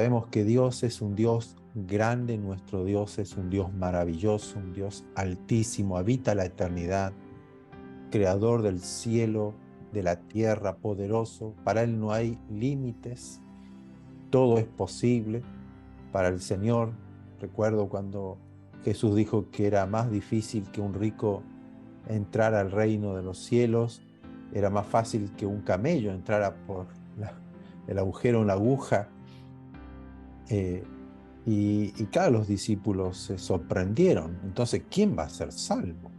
Sabemos que Dios es un Dios grande, nuestro Dios es un Dios maravilloso, un Dios altísimo, habita la eternidad, creador del cielo, de la tierra, poderoso. Para Él no hay límites, todo es posible. Para el Señor, recuerdo cuando Jesús dijo que era más difícil que un rico entrar al reino de los cielos, era más fácil que un camello entrara por el agujero en la aguja. Eh, y claro, los discípulos se sorprendieron. Entonces, ¿quién va a ser salvo?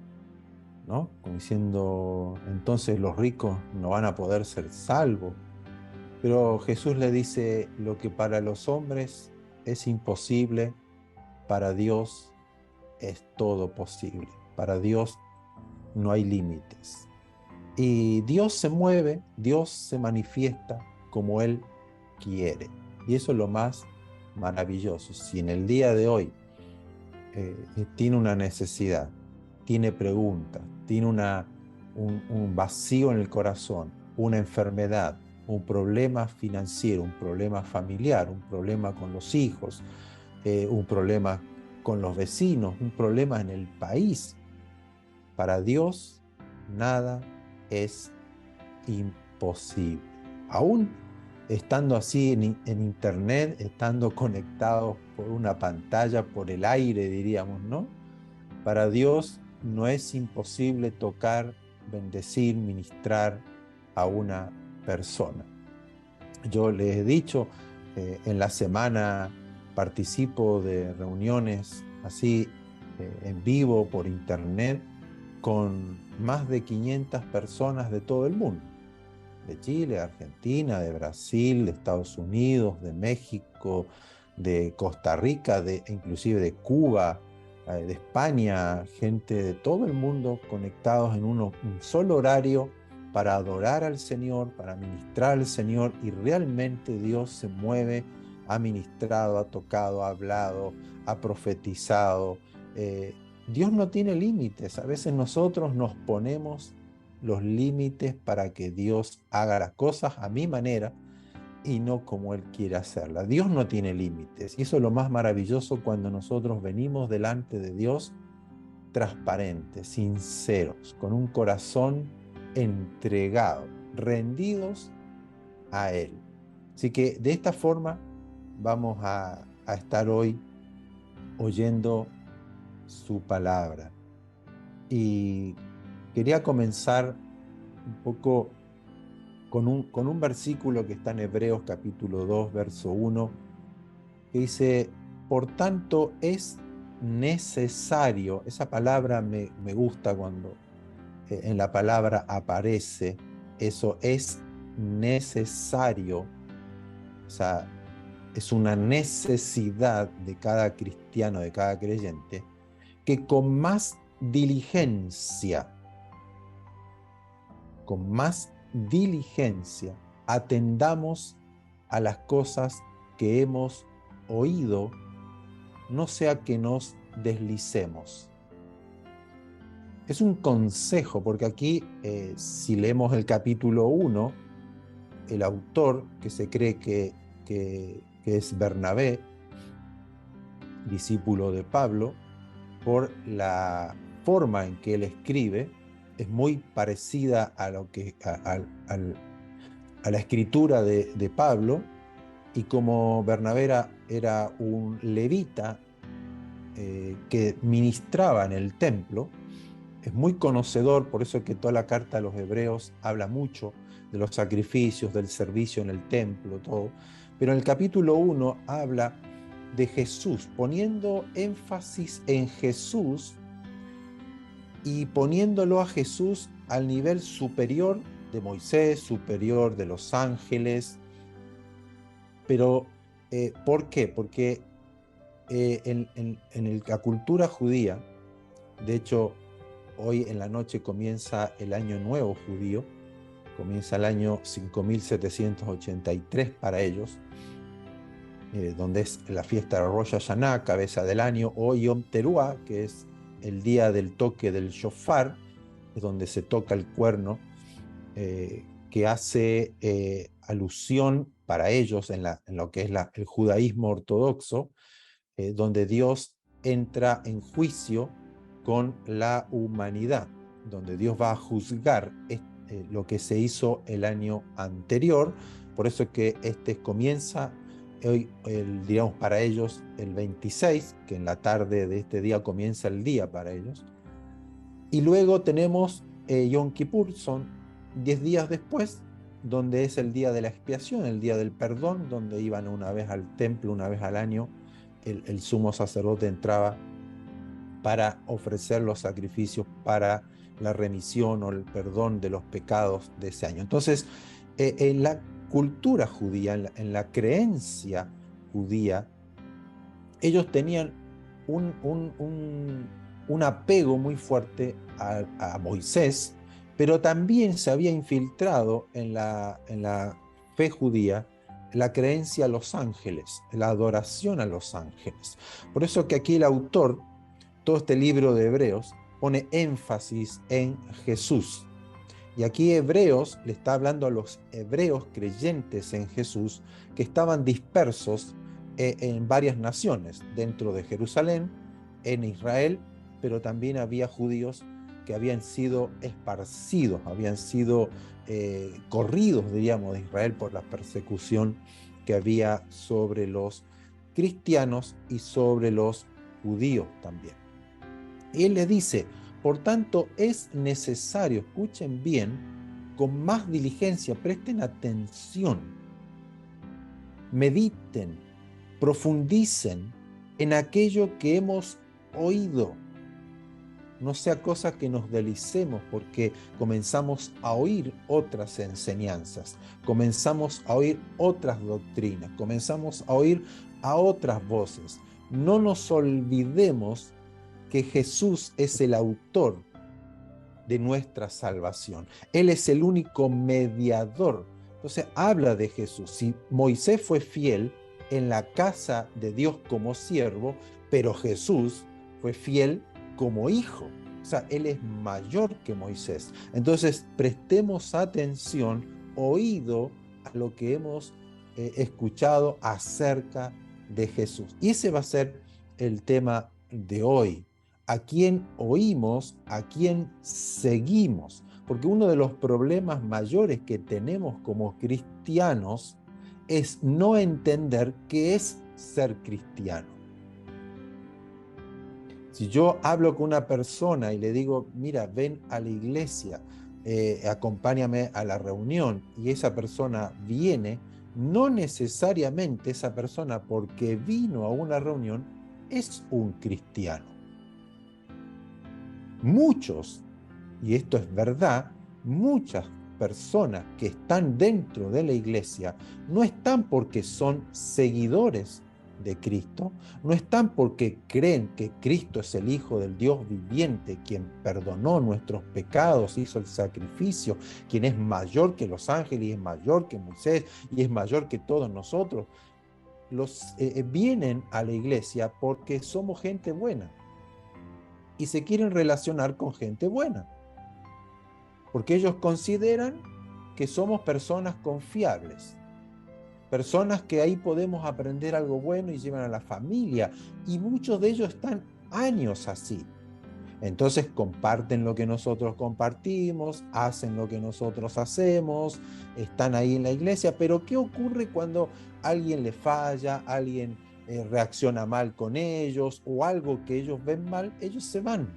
¿No? Como diciendo, entonces los ricos no van a poder ser salvos. Pero Jesús le dice, lo que para los hombres es imposible, para Dios es todo posible. Para Dios no hay límites. Y Dios se mueve, Dios se manifiesta como Él quiere. Y eso es lo más maravilloso. Si en el día de hoy tiene una necesidad, tiene preguntas, tiene un vacío en el corazón, una enfermedad, un problema financiero, un problema familiar, un problema con los hijos, un problema con los vecinos, un problema en el país. Para Dios nada es imposible. Aún estando así en internet, estando conectados por una pantalla, por el aire, diríamos, ¿no? Para Dios no es imposible tocar, bendecir, ministrar a una persona. Yo les he dicho, en la semana participo de reuniones así en vivo por internet con más de 500 personas de todo el mundo, de Chile, de Argentina, de Brasil, de Estados Unidos, de México, de Costa Rica, inclusive de Cuba, de España, gente de todo el mundo conectados en un solo horario para adorar al Señor, para ministrar al Señor, y realmente Dios se mueve, ha ministrado, ha tocado, ha hablado, ha profetizado. Dios no tiene límites. A veces nosotros nos ponemos los límites para que Dios haga las cosas a mi manera y no como Él quiere hacerlas. Dios no tiene límites. Y eso es lo más maravilloso cuando nosotros venimos delante de Dios transparentes, sinceros, con un corazón entregado, rendidos a Él. Así que de esta forma vamos a estar hoy oyendo su palabra. Y quería comenzar un poco con un versículo que está en Hebreos capítulo 2, verso 1, que dice, por tanto es necesario, esa palabra me gusta cuando en la palabra aparece, eso es necesario, o sea, es una necesidad de cada cristiano, de cada creyente, que con más diligencia, atendamos a las cosas que hemos oído, no sea que nos deslicemos. Es un consejo, porque aquí, si leemos el capítulo 1, el autor, que se cree que es Bernabé, discípulo de Pablo, por la forma en que él escribe, es muy parecida a lo que a la escritura de Pablo, y como Bernabé era un levita que ministraba en el templo, es muy conocedor, por eso es que toda la carta a los hebreos habla mucho de los sacrificios, del servicio en el templo, todo. Pero en el capítulo 1 habla de Jesús, poniendo énfasis en Jesús y poniéndolo a Jesús al nivel superior de Moisés, superior de los ángeles. Pero, ¿por qué? Porque en la cultura judía, de hecho, hoy en la noche comienza el año nuevo judío, comienza el año 5783 para ellos, donde es la fiesta de Rosh Hashanah, cabeza del año, o Yom Teruah, que es el día del toque del shofar, es donde se toca el cuerno, que hace alusión para ellos, en lo que es el judaísmo ortodoxo, donde Dios entra en juicio con la humanidad, donde Dios va a juzgar lo que se hizo el año anterior. Por eso es que comienza hoy, digamos, para ellos el 26, que en la tarde de este día comienza el día para ellos. Y luego tenemos Yom Kippur, son 10 días después, donde es el día de la expiación, el día del perdón, donde iban una vez al templo, una vez al año, el sumo sacerdote entraba para ofrecer los sacrificios para la remisión o el perdón de los pecados de ese año. Entonces, en la cultura judía, en la creencia judía, ellos tenían un apego muy fuerte a Moisés, pero también se había infiltrado en la fe judía la creencia a los ángeles, la adoración a los ángeles. Por eso que aquí el autor, todo este libro de Hebreos, pone énfasis en Jesús. Y aquí Hebreos le está hablando a los hebreos creyentes en Jesús que estaban dispersos en varias naciones, dentro de Jerusalén, en Israel, pero también había judíos que habían sido esparcidos, habían sido corridos, diríamos, de Israel por la persecución que había sobre los cristianos y sobre los judíos también. Y él le dice, por tanto, es necesario, escuchen bien, con más diligencia, presten atención, mediten, profundicen en aquello que hemos oído. No sea cosa que nos deslicemos porque comenzamos a oír otras enseñanzas, comenzamos a oír otras doctrinas, comenzamos a oír a otras voces. No nos olvidemos que Jesús es el autor de nuestra salvación. Él es el único mediador. Entonces habla de Jesús. Si Moisés fue fiel en la casa de Dios como siervo, pero Jesús fue fiel como hijo. O sea, Él es mayor que Moisés. Entonces prestemos atención, oído a lo que hemos escuchado acerca de Jesús. Y ese va a ser el tema de hoy. ¿A quién oímos? ¿A quién seguimos? Porque uno de los problemas mayores que tenemos como cristianos es no entender qué es ser cristiano. Si yo hablo con una persona y le digo, mira, ven a la iglesia, acompáñame a la reunión, y esa persona viene, no necesariamente esa persona, porque vino a una reunión, es un cristiano. Muchos, y esto es verdad, muchas personas que están dentro de la iglesia no están porque son seguidores de Cristo, no están porque creen que Cristo es el Hijo del Dios viviente, quien perdonó nuestros pecados, hizo el sacrificio, quien es mayor que los ángeles y es mayor que Moisés y es mayor que todos nosotros. Vienen a la iglesia porque somos gente buena y se quieren relacionar con gente buena, porque ellos consideran que somos personas confiables, personas que ahí podemos aprender algo bueno y llevan a la familia, y muchos de ellos están años así. Entonces comparten lo que nosotros compartimos, hacen lo que nosotros hacemos, están ahí en la iglesia, pero ¿qué ocurre cuando alguien le falla, alguien reacciona mal con ellos o algo que ellos ven mal? Ellos se van.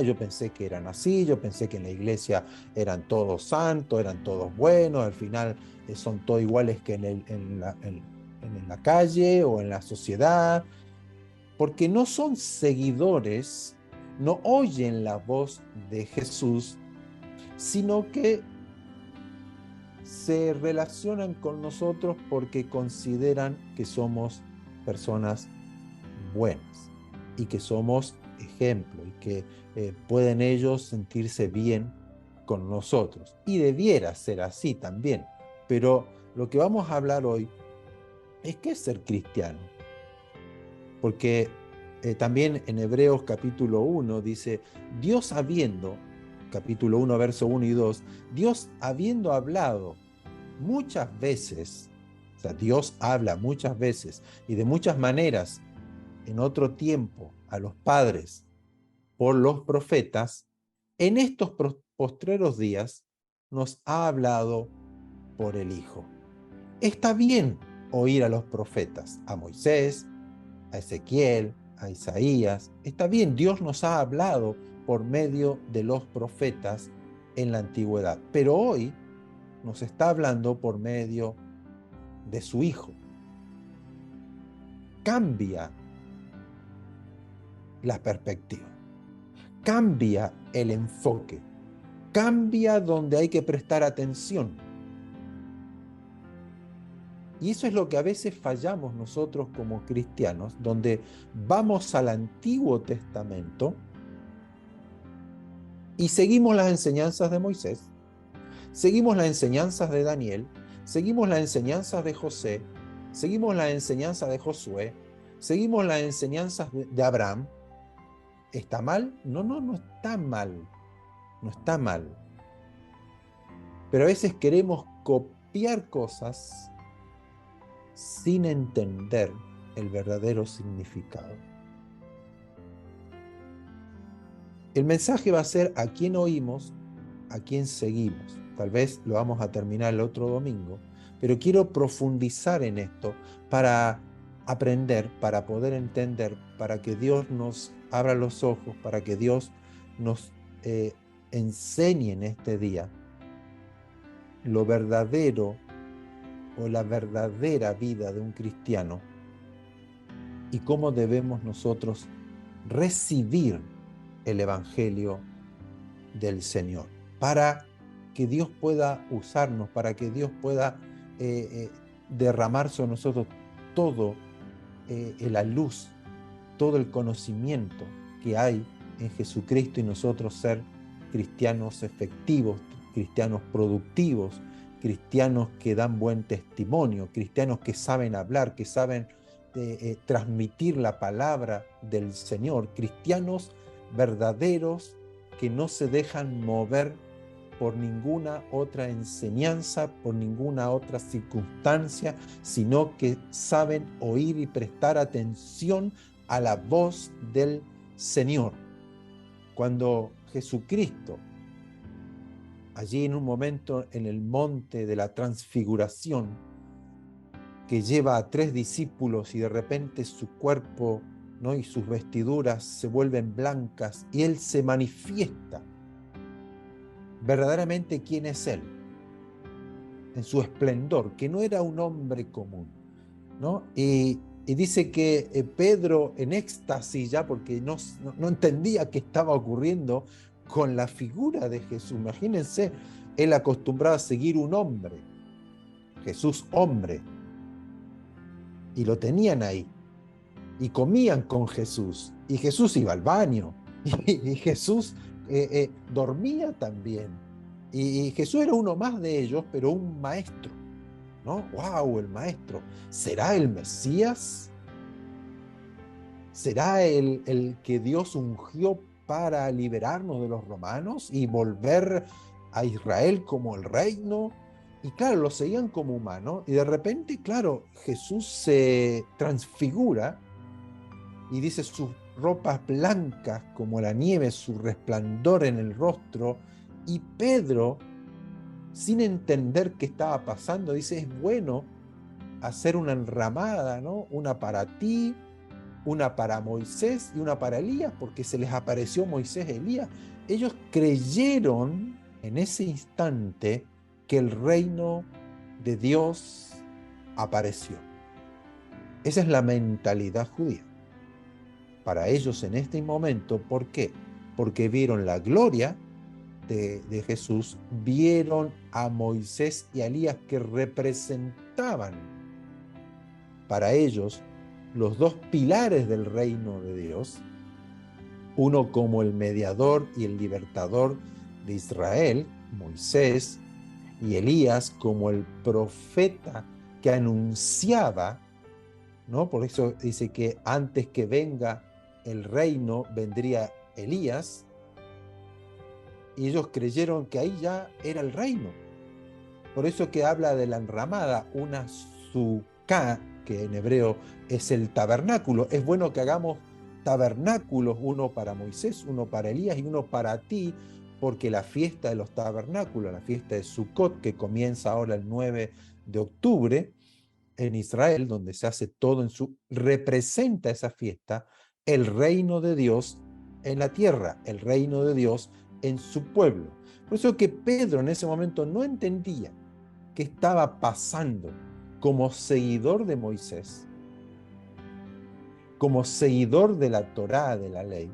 Yo pensé que eran así, yo pensé que en la iglesia eran todos santos, eran todos buenos, al final son todos iguales que en la calle o en la sociedad, porque no son seguidores, no oyen la voz de Jesús, sino que se relacionan con nosotros porque consideran que somos personas buenas y que somos ejemplo y que pueden ellos sentirse bien con nosotros. Y debiera ser así también. Pero lo que vamos a hablar hoy es qué es ser cristiano. Porque también en Hebreos capítulo 1 dice, Dios habiendo, capítulo 1, verso 1 y 2, Dios habiendo hablado muchas veces, o sea, Dios habla muchas veces y de muchas maneras en otro tiempo a los padres por los profetas, en estos postreros días nos ha hablado por el Hijo. Está bien oír a los profetas, a Moisés, a Ezequiel, a Isaías. Está bien, Dios nos ha hablado por medio de los profetas en la antigüedad, pero hoy nos está hablando por medio de su Hijo. Cambia la perspectiva, cambia el enfoque, cambia donde hay que prestar atención. Y eso es lo que a veces fallamos nosotros como cristianos, donde vamos al Antiguo Testamento y seguimos las enseñanzas de Moisés, seguimos las enseñanzas de Daniel, seguimos las enseñanzas de José, seguimos las enseñanzas de Josué, seguimos las enseñanzas de Abraham. ¿Está mal? No, no está mal. No está mal. Pero a veces queremos copiar cosas sin entender el verdadero significado. El mensaje va a ser a quién oímos, a quién seguimos. Tal vez lo vamos a terminar el otro domingo, pero quiero profundizar en esto para aprender, para poder entender, para que Dios nos abra los ojos, para que Dios nos enseñe en este día lo verdadero o la verdadera vida de un cristiano y cómo debemos nosotros recibir el Evangelio del Señor, para que Dios pueda usarnos, para que Dios pueda derramar sobre nosotros todo la luz, todo el conocimiento que hay en Jesucristo y nosotros ser cristianos efectivos, cristianos productivos, cristianos que dan buen testimonio, cristianos que saben hablar, que saben transmitir la palabra del Señor, cristianos verdaderos que no se dejan mover por ninguna otra enseñanza, por ninguna otra circunstancia, sino que saben oír y prestar atención a la voz del Señor. Cuando Jesucristo, allí en un momento en el monte de la transfiguración, que lleva a 3 discípulos y de repente su cuerpo, ¿no?, y sus vestiduras se vuelven blancas y Él se manifiesta verdaderamente quién es Él, en su esplendor, que no era un hombre común, ¿no? Y dice que Pedro, en éxtasis ya, porque no entendía qué estaba ocurriendo con la figura de Jesús. Imagínense, él acostumbraba a seguir un hombre, Jesús hombre, y lo tenían ahí, y comían con Jesús, y Jesús iba al baño, y Jesús dormía también, y Jesús era uno más de ellos, pero un maestro, ¿no? ¡Wow! El maestro. ¿Será el Mesías? ¿Será el que Dios ungió para liberarnos de los romanos y volver a Israel como el reino? Y claro, lo seguían como humano, y de repente, claro, Jesús se transfigura y dice sus ropas blancas como la nieve, su resplandor en el rostro, y Pedro, sin entender qué estaba pasando, dice, es bueno hacer una enramada, ¿no? Una para ti, una para Moisés y una para Elías, porque se les apareció Moisés y Elías. Ellos creyeron en ese instante que el reino de Dios apareció. Esa es la mentalidad judía. Para ellos en este momento, ¿por qué? Porque vieron la gloria de Jesús, vieron a Moisés y a Elías que representaban para ellos los dos pilares del reino de Dios, uno como el mediador y el libertador de Israel, Moisés, y Elías como el profeta que anunciaba, ¿no? Por eso dice que antes que venga el reino vendría Elías, y ellos creyeron que ahí ya era el reino. Por eso que habla de la enramada, una suká, que en hebreo es el tabernáculo. Es bueno que hagamos tabernáculos, uno para Moisés, uno para Elías y uno para ti, porque la fiesta de los tabernáculos, la fiesta de Sukkot, que comienza ahora el 9 de octubre en Israel, donde se hace todo representa esa fiesta el reino de Dios en la tierra, el reino de Dios en su pueblo. Por eso que Pedro en ese momento no entendía qué estaba pasando como seguidor de Moisés, como seguidor de la Torá, de la ley.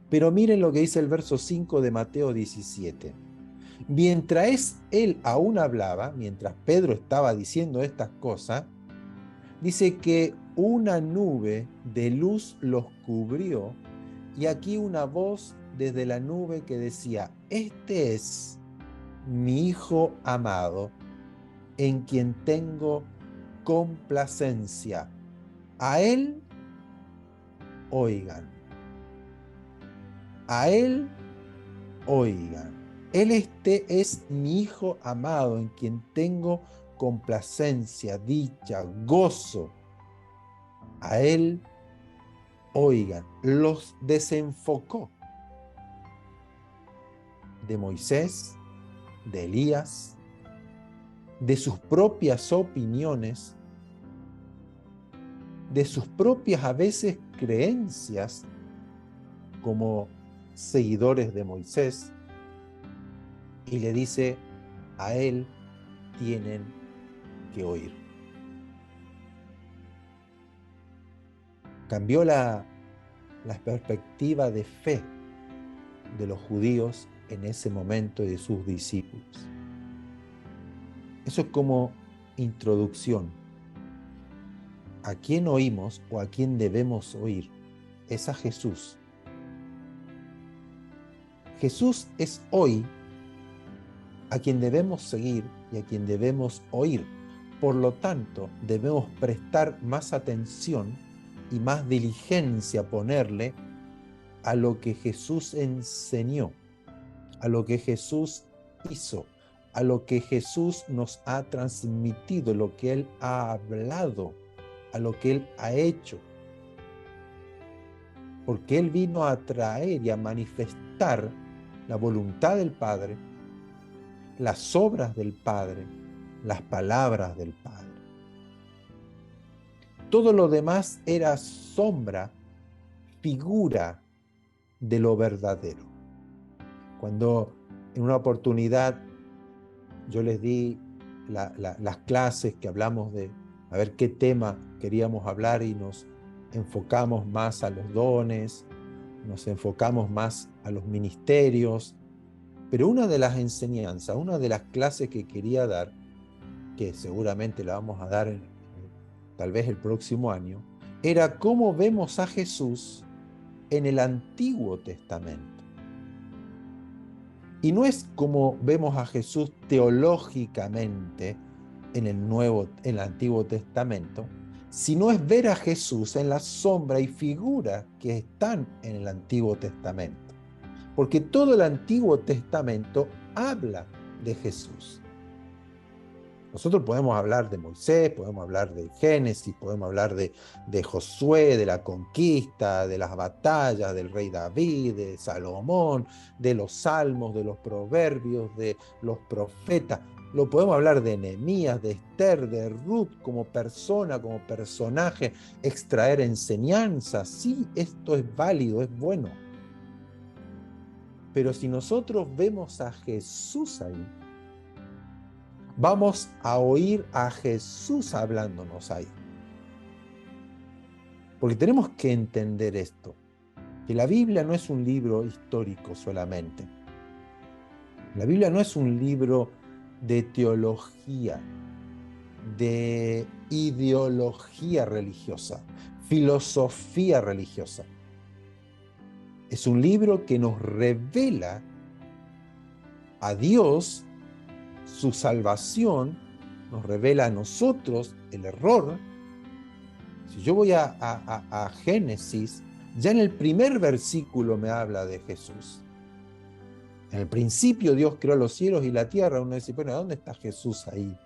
Pero miren lo que dice el verso 5 de Mateo 17. Mientras él aún hablaba, mientras Pedro estaba diciendo estas cosas, dice que una nube de luz los cubrió y aquí una voz desde la nube que decía: este es mi Hijo amado, en quien tengo complacencia. A él oigan. A él oigan. Este es mi Hijo amado, en quien tengo complacencia, dicha, gozo. A él oigan. Los desenfocó de Moisés, de Elías, de sus propias opiniones, de sus propias a veces creencias como seguidores de Moisés, y le dice: a él tienen que oír. Cambió la perspectiva de fe de los judíos en ese momento y de sus discípulos. Eso es como introducción. ¿A quién oímos o a quién debemos oír? Es a Jesús. Jesús es hoy a quien debemos seguir y a quien debemos oír. Por lo tanto, debemos prestar más atención y más diligencia ponerle a lo que Jesús enseñó, a lo que Jesús hizo, a lo que Jesús nos ha transmitido, lo que Él ha hablado, a lo que Él ha hecho. Porque Él vino a traer y a manifestar la voluntad del Padre, las obras del Padre, las palabras del Padre. Todo lo demás era sombra, figura de lo verdadero. Cuando en una oportunidad yo les di las clases que hablamos de a ver qué tema queríamos hablar y nos enfocamos más a los dones, nos enfocamos más a los ministerios, pero una de las enseñanzas, una de las clases que quería dar, que seguramente la vamos a dar tal vez el próximo año, era cómo vemos a Jesús en el Antiguo Testamento. Y no es como vemos a Jesús teológicamente en el Antiguo Testamento, sino es ver a Jesús en la sombra y figuras que están en el Antiguo Testamento. Porque todo el Antiguo Testamento habla de Jesús. Nosotros podemos hablar de Moisés, podemos hablar de Génesis, podemos hablar de Josué, de la conquista, de las batallas, del rey David, de Salomón, de los salmos, de los proverbios, de los profetas. Lo podemos hablar de Nehemías, de Esther, de Ruth como persona, como personaje, extraer enseñanzas. Sí, esto es válido, es bueno. Pero si nosotros vemos a Jesús ahí, vamos a oír a Jesús hablándonos ahí. Porque tenemos que entender esto, que la Biblia no es un libro histórico solamente. La Biblia no es un libro de teología, de ideología religiosa, filosofía religiosa. Es un libro que nos revela a Dios, su salvación, nos revela a nosotros el error. Si yo voy a Génesis, ya en el primer versículo me habla de Jesús. En el principio Dios creó los cielos y la tierra. Uno dice, bueno, ¿dónde está Jesús ahí?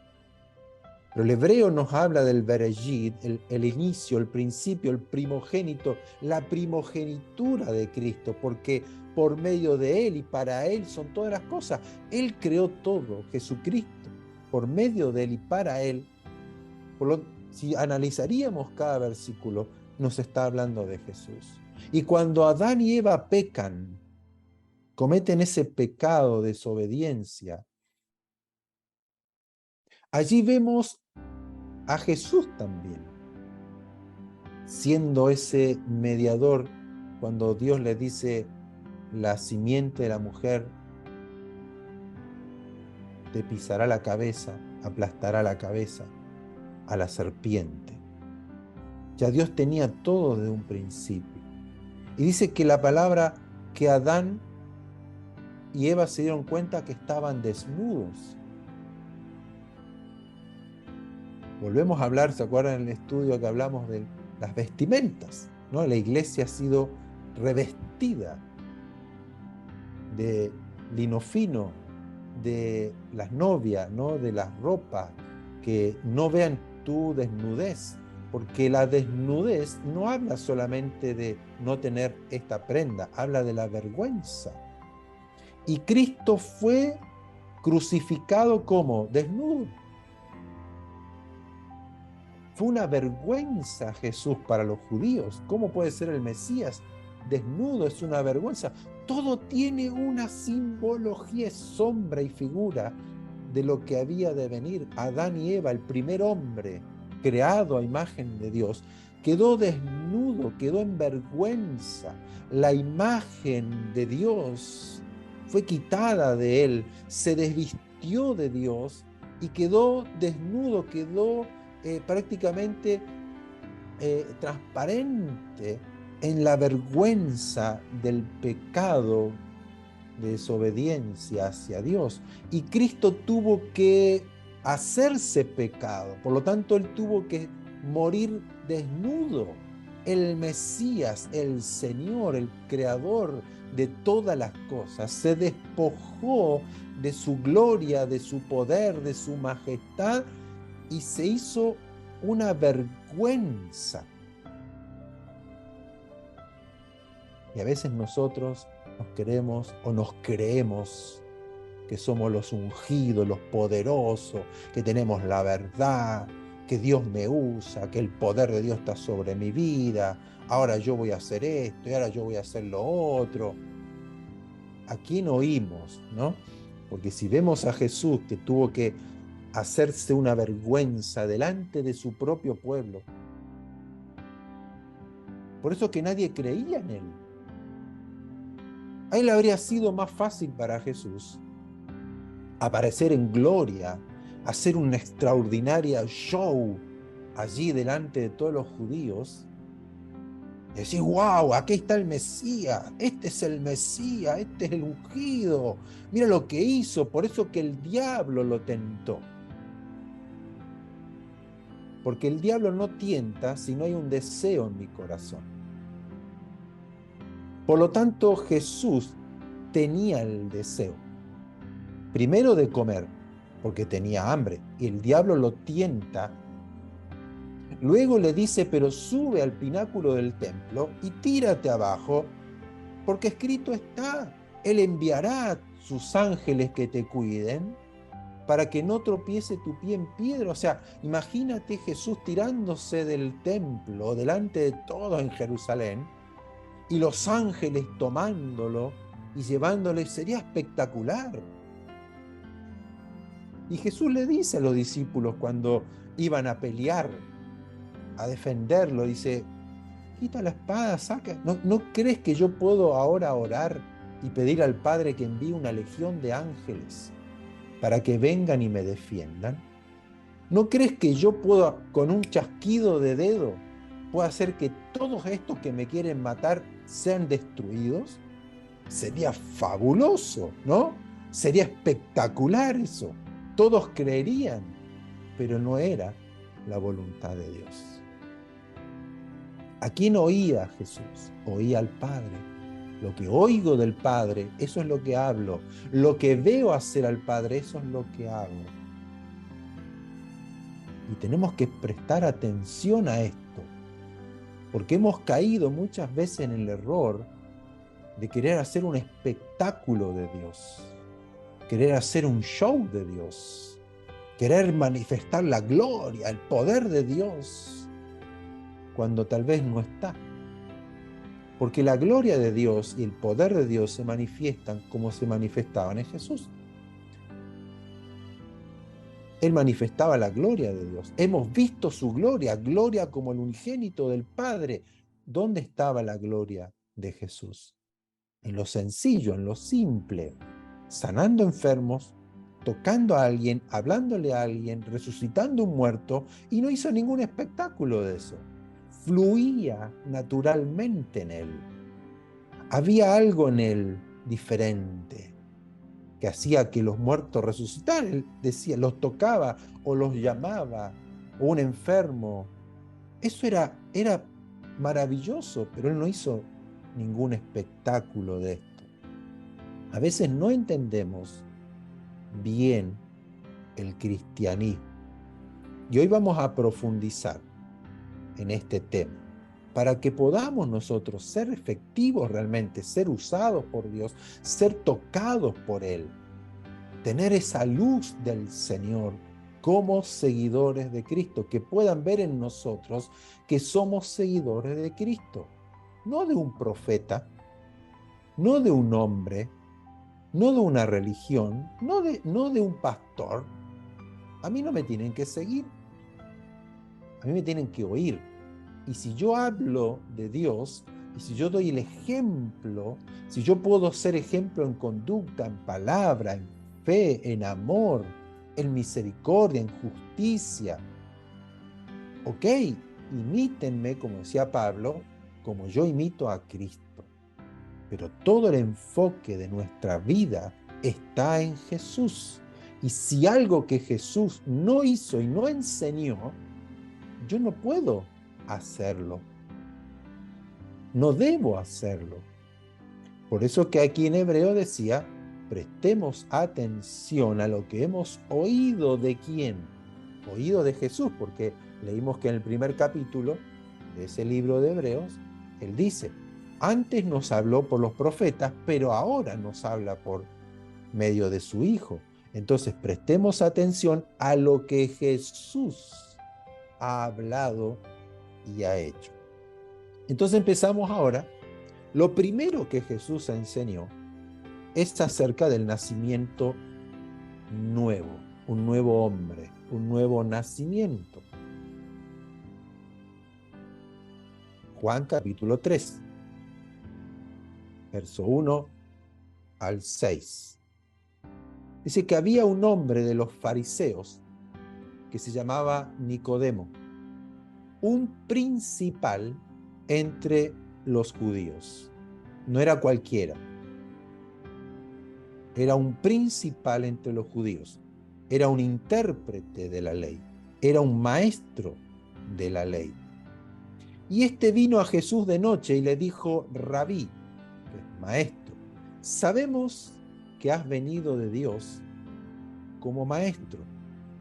Pero el hebreo nos habla del Bereshit, el inicio, el principio, el primogénito, la primogenitura de Cristo, porque por medio de Él y para Él son todas las cosas. Él creó todo, Jesucristo, por medio de Él y para Él. Si analizaríamos cada versículo, nos está hablando de Jesús. Y cuando Adán y Eva pecan, cometen ese pecado de desobediencia, allí vemos a Jesús también, siendo ese mediador, cuando Dios le dice, la simiente de la mujer te pisará la cabeza, aplastará la cabeza a la serpiente. Ya Dios tenía todo desde un principio. Y dice que la palabra que Adán y Eva se dieron cuenta que estaban desnudos. Volvemos a hablar, ¿se acuerdan en el estudio que hablamos de las vestimentas? ¿No? La iglesia ha sido revestida de lino fino, de las novias, ¿no? De las ropas, que no vean tu desnudez, porque la desnudez no habla solamente de no tener esta prenda, habla de la vergüenza. Y Cristo fue crucificado como desnudo. Fue una vergüenza Jesús para los judíos. ¿Cómo puede ser el Mesías desnudo? Es una vergüenza. Todo tiene una simbología, sombra y figura de lo que había de venir. Adán y Eva, el primer hombre creado a imagen de Dios, quedó desnudo, quedó en vergüenza. La imagen de Dios fue quitada de él, se desvistió de Dios y quedó desnudo, quedó prácticamente transparente en la vergüenza del pecado de desobediencia hacia Dios. Y Cristo tuvo que hacerse pecado, por lo tanto Él tuvo que morir desnudo. El Mesías, el Señor, el Creador de todas las cosas, se despojó de su gloria, de su poder, de su majestad, y se hizo una vergüenza. Y a veces nosotros nos queremos o nos creemos que somos los ungidos, los poderosos, que tenemos la verdad, que Dios me usa, que el poder de Dios está sobre mi vida, ahora yo voy a hacer esto y ahora yo voy a hacer lo otro. ¿A quién oímos, no? Porque si vemos a Jesús que tuvo que hacerse una vergüenza delante de su propio pueblo, por eso que nadie creía en él. A él habría sido más fácil para Jesús aparecer en gloria, hacer una extraordinaria show allí delante de todos los judíos, y decir, wow, aquí está el Mesías, este es el Mesías, este es el ungido, mira lo que hizo, por eso que el diablo lo tentó. Porque el diablo no tienta si no hay un deseo en mi corazón. Por lo tanto, Jesús tenía el deseo, primero de comer, porque tenía hambre, y el diablo lo tienta. Luego le dice, pero sube al pináculo del templo y tírate abajo, porque escrito está, Él enviará a sus ángeles que te cuiden para que no tropiece tu pie en piedra. O sea, imagínate Jesús tirándose del templo delante de todos en Jerusalén y los ángeles tomándolo y llevándole, sería espectacular. Y Jesús le dice a los discípulos cuando iban a pelear, a defenderlo, dice, quita la espada, saca. ¿No crees que yo puedo ahora orar y pedir al Padre que envíe una legión de ángeles para que vengan y me defiendan? ¿No crees que yo puedo, con un chasquido de dedo, puedo hacer que todos estos que me quieren matar sean destruidos? Sería fabuloso, ¿no? Sería espectacular eso. Todos creerían, pero no era la voluntad de Dios. ¿A quién oía Jesús? Oía al Padre. Lo que oigo del Padre, eso es lo que hablo. Lo que veo hacer al Padre, eso es lo que hago. Y tenemos que prestar atención a esto, porque hemos caído muchas veces en el error de querer hacer un espectáculo de Dios, querer hacer un show de Dios, querer manifestar la gloria, el poder de Dios, cuando tal vez no está. Porque la gloria de Dios y el poder de Dios se manifiestan como se manifestaban en Jesús. Él manifestaba la gloria de Dios. Hemos visto su gloria, gloria como el unigénito del Padre. ¿Dónde estaba la gloria de Jesús? En lo sencillo, en lo simple, sanando enfermos, tocando a alguien, hablándole a alguien, resucitando un muerto, y no hizo ningún espectáculo de eso. Fluía naturalmente en él. Había algo en él diferente que hacía que los muertos resucitaran. Él decía, los tocaba o los llamaba, o un enfermo. Eso era maravilloso, pero él no hizo ningún espectáculo de esto. A veces no entendemos bien el cristianismo. Y hoy vamos a profundizar en este tema para que podamos nosotros ser efectivos realmente, ser usados por Dios, ser tocados por Él, tener esa luz del Señor como seguidores de Cristo, que puedan ver en nosotros que somos seguidores de Cristo, no de un profeta, no de un hombre, no de una religión, no de un pastor. A mí no me tienen que seguir, a mí me tienen que oír. Y si yo hablo de Dios, y si yo doy el ejemplo, si yo puedo ser ejemplo en conducta, en palabra, en fe, en amor, en misericordia, en justicia, ok, imítenme, como decía Pablo, como yo imito a Cristo. Pero todo el enfoque de nuestra vida está en Jesús. Y si algo que Jesús no hizo y no enseñó, yo no puedo hacerlo. No debo hacerlo. Por eso que aquí en Hebreo decía, prestemos atención a lo que hemos oído de quién. Oído de Jesús, porque leímos que en el primer capítulo de ese libro de Hebreos, él dice, antes nos habló por los profetas, pero ahora nos habla por medio de su Hijo. Entonces prestemos atención a lo que Jesús ha hablado y ha hecho. Entonces empezamos ahora. Lo primero que Jesús enseñó es acerca del nacimiento nuevo, un nuevo hombre, un nuevo nacimiento. Juan capítulo 3, verso 1 al 6. Dice que había un hombre de los fariseos que se llamaba Nicodemo, un principal entre los judíos. No era cualquiera. Era un principal entre los judíos. Era un intérprete de la ley. Era un maestro de la ley. Y este vino a Jesús de noche y le dijo, Rabí, que es maestro, sabemos que has venido de Dios como maestro,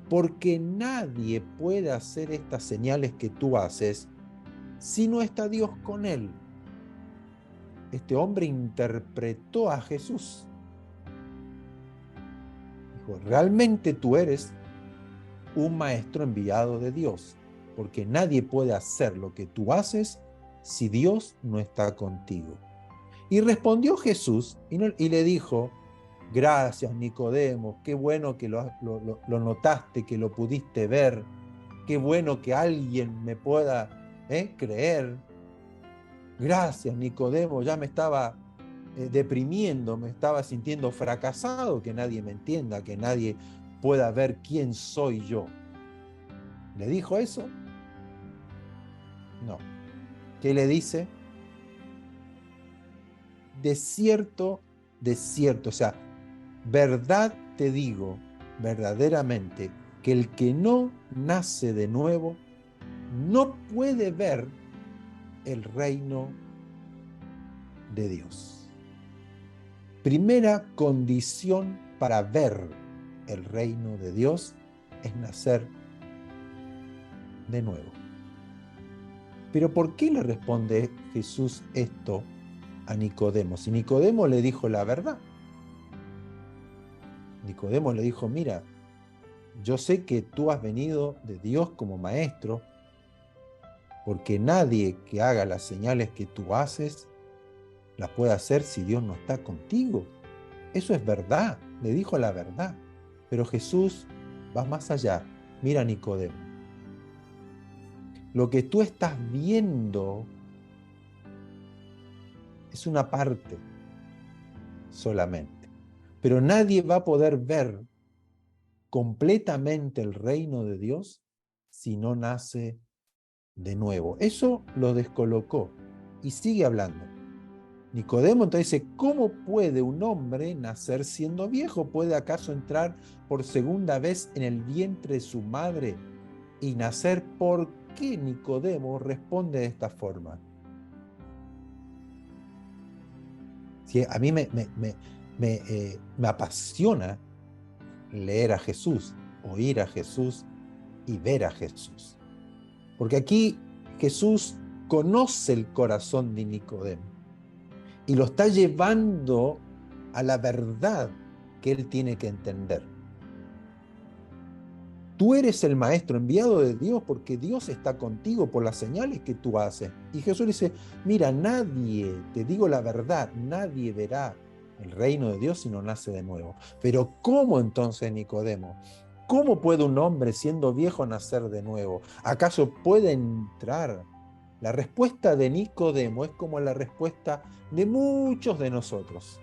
porque nadie puede hacer estas señales que tú haces si no está Dios con él. Este hombre interpretó a Jesús. Dijo, realmente tú eres un maestro enviado de Dios, porque nadie puede hacer lo que tú haces si Dios no está contigo. Y respondió Jesús y le dijo, gracias Nicodemo, qué bueno que lo notaste, que lo pudiste ver, qué bueno que alguien me pueda creer. Gracias Nicodemo, ya me estaba deprimiendo, me estaba sintiendo fracasado, que nadie me entienda, que nadie pueda ver quién soy yo. ¿Le dijo eso? No. ¿Qué le dice? De cierto, o sea, verdad te digo, verdaderamente, que el que no nace de nuevo no puede ver el reino de Dios. primera condición para ver el reino de Dios es nacer de nuevo. Pero ¿por qué le responde Jesús esto a Nicodemo? Si Nicodemo le dijo la verdad. Nicodemo le dijo, mira, yo sé que tú has venido de Dios como maestro, porque nadie que haga las señales que tú haces las puede hacer si Dios no está contigo. Eso es verdad, le dijo la verdad. Pero Jesús va más allá. Mira, Nicodemo, lo que tú estás viendo es una parte solamente. Pero nadie va a poder ver completamente el reino de Dios si no nace de nuevo. Eso lo descolocó y sigue hablando. Nicodemo entonces dice, ¿cómo puede un hombre nacer siendo viejo? ¿Puede acaso entrar por segunda vez en el vientre de su madre y nacer? ¿Por qué Nicodemo responde de esta forma? Sí, a mí me apasiona leer a Jesús, oír a Jesús y ver a Jesús. Porque aquí Jesús conoce el corazón de Nicodemo y lo está llevando a la verdad que él tiene que entender. Tú eres el maestro enviado de Dios porque Dios está contigo por las señales que tú haces. Y Jesús dice, mira, nadie, te digo la verdad, nadie verá el reino de Dios si no nace de nuevo. Pero ¿cómo entonces, Nicodemo? ¿Cómo puede un hombre siendo viejo nacer de nuevo? ¿Acaso puede entrar? La respuesta de Nicodemo es como la respuesta de muchos de nosotros.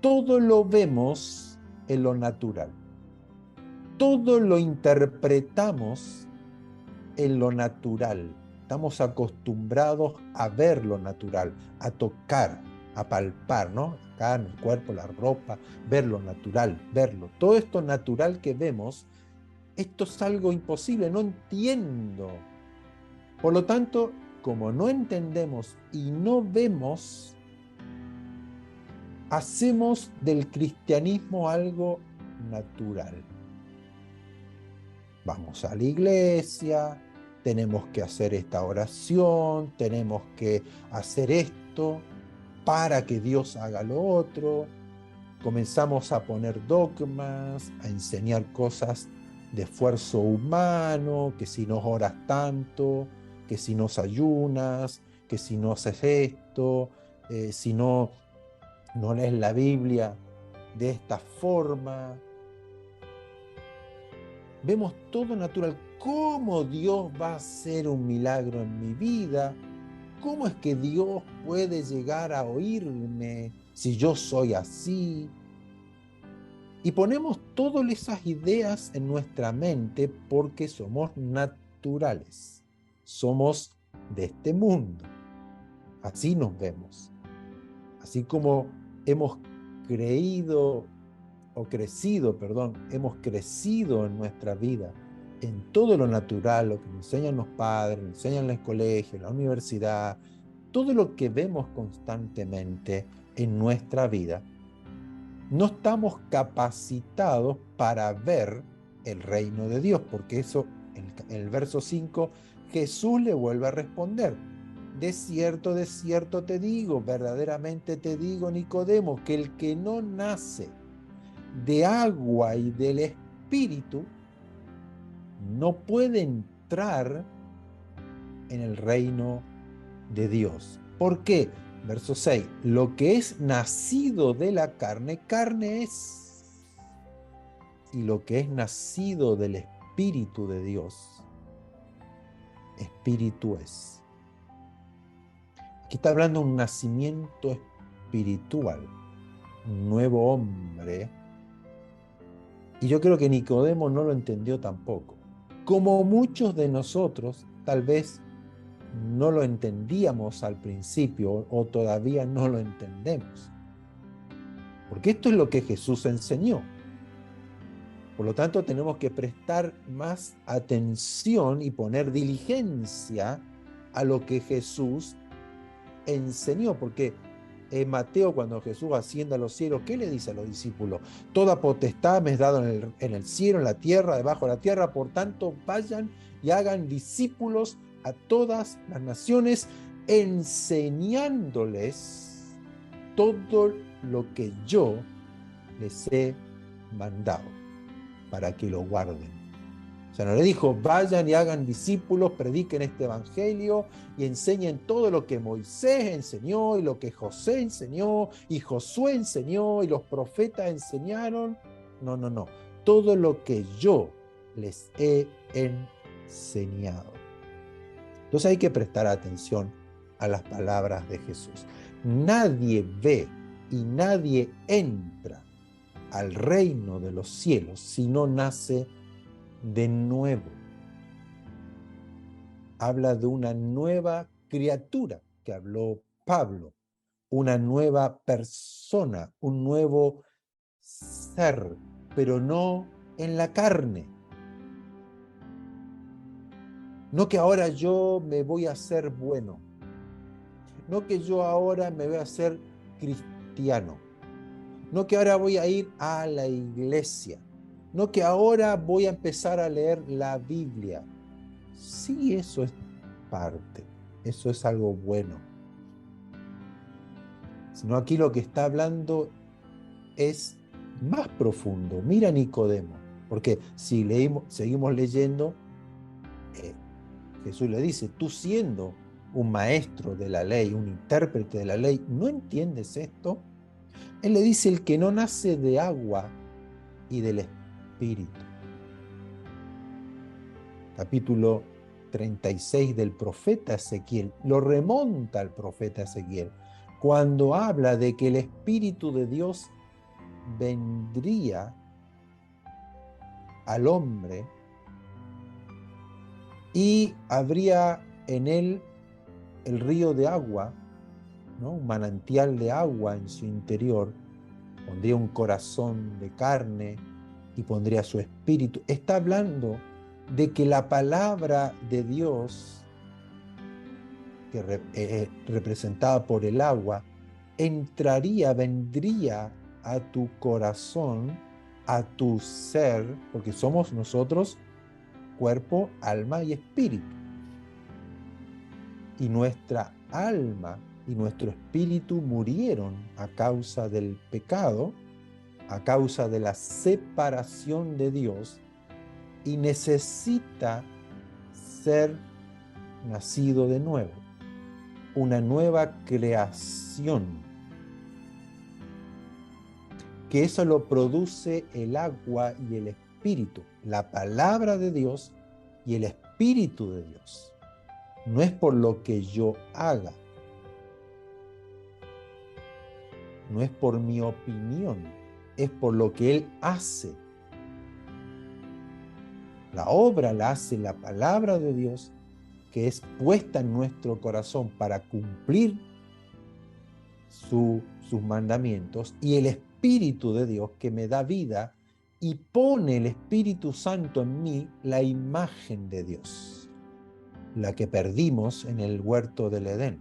Todo lo vemos en lo natural. Todo lo interpretamos en lo natural. Estamos acostumbrados a ver lo natural, a tocar, a palpar, ¿no? Acá en el cuerpo, la ropa, ver lo natural, verlo. Todo esto natural que vemos, esto es algo imposible, no entiendo. Por lo tanto, como no entendemos y no vemos, hacemos del cristianismo algo natural. Vamos a la iglesia, tenemos que hacer esta oración, tenemos que hacer esto para que Dios haga lo otro. Comenzamos a poner dogmas, a enseñar cosas de esfuerzo humano, que si no oras tanto, que si no ayunas, que si no haces esto, si no lees la Biblia de esta forma. Vemos todo natural. ¿Cómo Dios va a hacer un milagro en mi vida? ¿Cómo es que Dios puede llegar a oírme si yo soy así? Y ponemos todas esas ideas en nuestra mente porque somos naturales. Somos de este mundo. Así nos vemos. Así como hemos crecido hemos crecido en nuestra vida en todo lo natural, lo que nos enseñan los padres, nos enseñan en el colegio, en la universidad, todo lo que vemos constantemente en nuestra vida, no estamos capacitados para ver el reino de Dios, porque eso, en el verso 5, Jesús le vuelve a responder. De cierto te digo, verdaderamente te digo, Nicodemo, que el que no nace de agua y del Espíritu no puede entrar en el reino de Dios. ¿Por qué? Verso 6, lo que es nacido de la carne, carne es, y lo que es nacido del Espíritu de Dios, espíritu es. Aquí está hablando de un nacimiento espiritual, un nuevo hombre. Y yo creo que Nicodemo no lo entendió tampoco. Como muchos de nosotros, tal vez no lo entendíamos al principio o todavía no lo entendemos. Porque esto es lo que Jesús enseñó. Por lo tanto, tenemos que prestar más atención y poner diligencia a lo que Jesús enseñó, porque en Mateo, cuando Jesús asciende a los cielos, ¿qué le dice a los discípulos? Toda potestad me es dada en el cielo, en la tierra, debajo de la tierra, por tanto vayan y hagan discípulos a todas las naciones, enseñándoles todo lo que yo les he mandado, para que lo guarden. O sea, no le dijo, vayan y hagan discípulos, prediquen este evangelio y enseñen todo lo que Moisés enseñó y lo que José enseñó y Josué enseñó y los profetas enseñaron. No, no, no. Todo lo que yo les he enseñado. Entonces hay que prestar atención a las palabras de Jesús. Nadie ve y nadie entra al reino de los cielos si no nace de nuevo. Habla de una nueva criatura que habló Pablo, una nueva persona, un nuevo ser, pero no en la carne. No que ahora yo me voy a hacer bueno, no que yo ahora me voy a hacer cristiano, no que ahora voy a ir a la iglesia, no que ahora voy a empezar a leer la Biblia. Sí, eso es parte, eso es algo bueno. Sino aquí lo que está hablando es más profundo. Mira Nicodemo, porque si seguimos leyendo, Jesús le dice, tú siendo un maestro de la ley, un intérprete de la ley, ¿no entiendes esto? Él le dice, el que no nace de agua y del Espíritu. Capítulo 36 del profeta Ezequiel, lo remonta al profeta Ezequiel, cuando habla de que el Espíritu de Dios vendría al hombre y habría en él el río de agua, ¿no? Un manantial de agua en su interior, pondría un corazón de carne y pondría su espíritu. Está hablando de que la palabra de Dios, que representada por el agua, vendría a tu corazón, a tu ser, porque somos nosotros cuerpo, alma y espíritu. Y nuestra alma y nuestro espíritu murieron a causa del pecado, a causa de la separación de Dios, y necesita ser nacido de nuevo, una nueva creación, que eso lo produce el agua y el espíritu, la palabra de Dios y el espíritu de Dios. No es por lo que yo haga, no es por mi opinión, es por lo que Él hace. La obra la hace la palabra de Dios, que es puesta en nuestro corazón para cumplir sus mandamientos, y el Espíritu de Dios que me da vida y pone el Espíritu Santo en mí la imagen de Dios, la que perdimos en el huerto del Edén.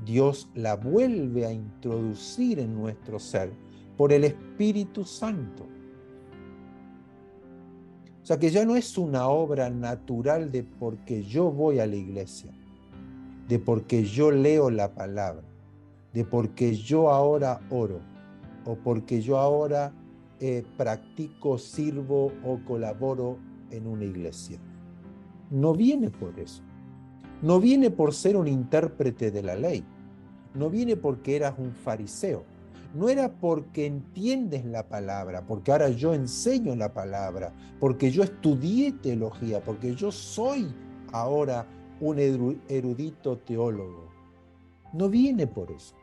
Dios la vuelve a introducir en nuestro ser por el Espíritu Santo. O sea que ya no es una obra natural de porque yo voy a la iglesia, de porque yo leo la palabra, de porque yo ahora oro, o porque yo ahora practico, sirvo o colaboro en una iglesia. No viene por eso. No viene por ser un intérprete de la ley. No viene porque eras un fariseo. No era porque entiendes la palabra, porque ahora yo enseño la palabra, porque yo estudié teología, porque yo soy ahora un erudito teólogo. No viene por eso.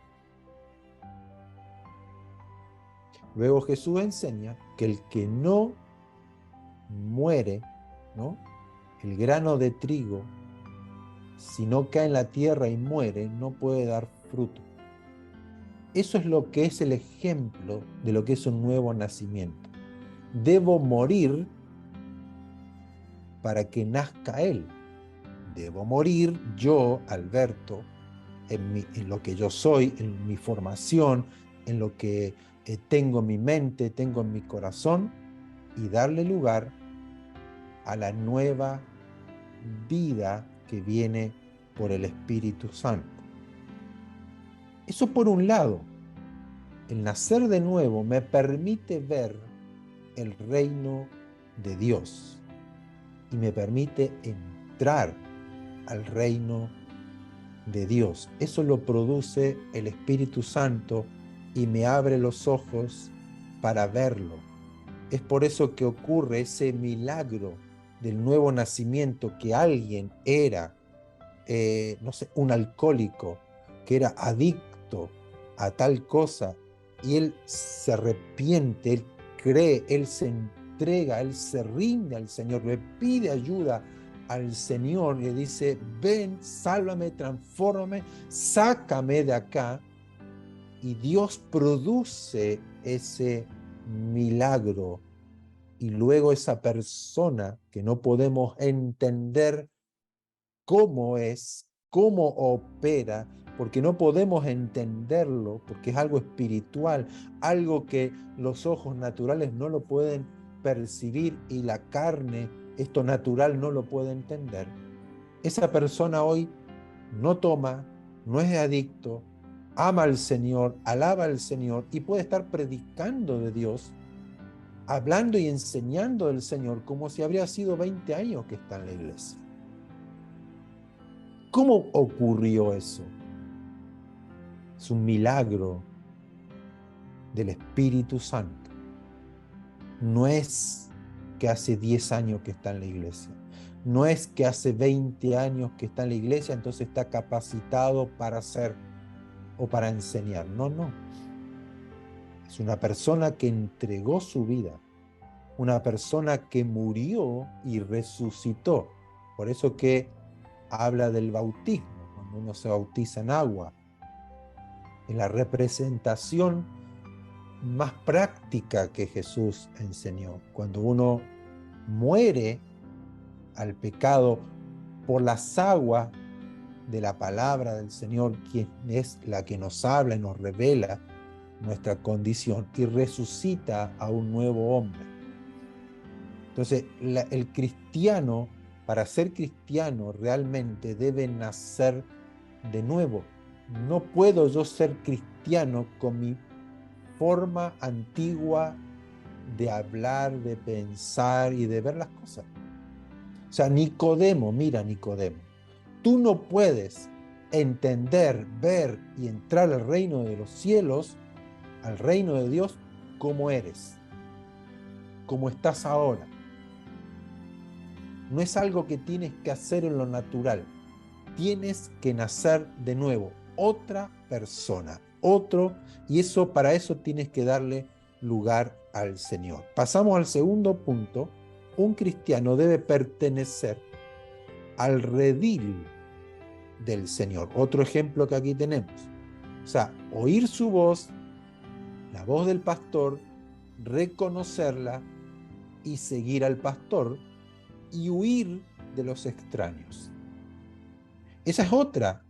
Luego Jesús enseña que el que no muere, ¿no? El grano de trigo, si no cae en la tierra y muere, no puede dar fruto. Eso es lo que es el ejemplo de lo que es un nuevo nacimiento. Debo morir para que nazca Él. Debo morir yo, Alberto, en lo que yo soy, en mi formación, en lo que tengo en mi mente, tengo en mi corazón, y darle lugar a la nueva vida que viene por el Espíritu Santo. Eso por un lado. El nacer de nuevo me permite ver el reino de Dios y me permite entrar al reino de Dios. Eso lo produce el Espíritu Santo y me abre los ojos para verlo. Es por eso que ocurre ese milagro del nuevo nacimiento, que alguien era, no sé, un alcohólico, que era adicto a tal cosa, y él se arrepiente, él cree, él se entrega, él se rinde al Señor, le pide ayuda al Señor, le dice: ven, sálvame, transfórmame, sácame de acá. Y Dios produce ese milagro, y luego esa persona que no podemos entender cómo es, cómo opera, porque no podemos entenderlo, porque es algo espiritual, algo que los ojos naturales no lo pueden percibir y la carne, esto natural, no lo puede entender. Esa persona hoy no toma, no es adicto, ama al Señor, alaba al Señor y puede estar predicando de Dios, hablando y enseñando del Señor como si habría sido 20 años que está en la iglesia. ¿Cómo ocurrió eso? Es un milagro del Espíritu Santo. No es que hace 10 años que está en la iglesia. No es que hace 20 años que está en la iglesia, entonces está capacitado para hacer o para enseñar. No, no. Es una persona que entregó su vida. Una persona que murió y resucitó. Por eso que habla del bautismo, cuando uno se bautiza en agua. Es la representación más práctica que Jesús enseñó. Cuando uno muere al pecado por las aguas de la palabra del Señor, quien es la que nos habla y nos revela nuestra condición, y resucita a un nuevo hombre. Entonces, el cristiano, para ser cristiano, realmente debe nacer de nuevo. No puedo yo ser cristiano con mi forma antigua de hablar, de pensar y de ver las cosas. O sea, Nicodemo, mira Nicodemo, tú no puedes entender, ver y entrar al reino de los cielos, al reino de Dios, como eres, como estás ahora. No es algo que tienes que hacer en lo natural. Tienes que nacer de nuevo, otra persona, otro, y eso, para eso tienes que darle lugar al Señor. Pasamos al segundo punto. Un cristiano debe pertenecer al redil del Señor. Otro ejemplo que aquí tenemos. O sea, oír su voz, la voz del pastor, reconocerla y seguir al pastor y huir de los extraños. Esa es otra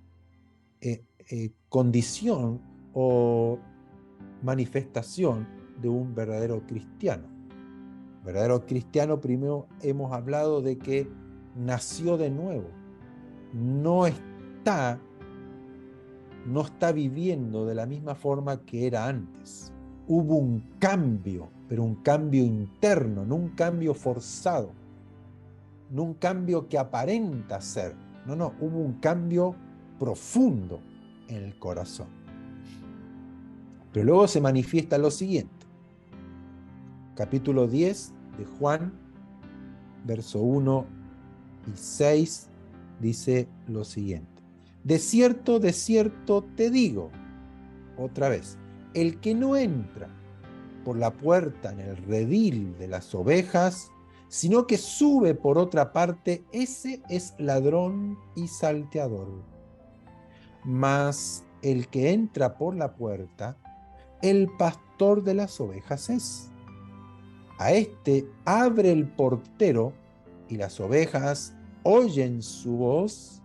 condición o manifestación de un verdadero cristiano. Verdadero cristiano, primero hemos hablado de que nació de nuevo. No está viviendo de la misma forma que era antes. Hubo un cambio, pero un cambio interno, no un cambio forzado, no un cambio que aparenta ser. No, no, hubo un cambio profundo en el corazón. Pero luego se manifiesta lo siguiente. Capítulo 10 de Juan, verso 1 y 6, dice lo siguiente. De cierto te digo, otra vez, el que no entra por la puerta en el redil de las ovejas, sino que sube por otra parte, ese es ladrón y salteador. Mas el que entra por la puerta, el pastor de las ovejas es. A este abre el portero, y las ovejas oyen su voz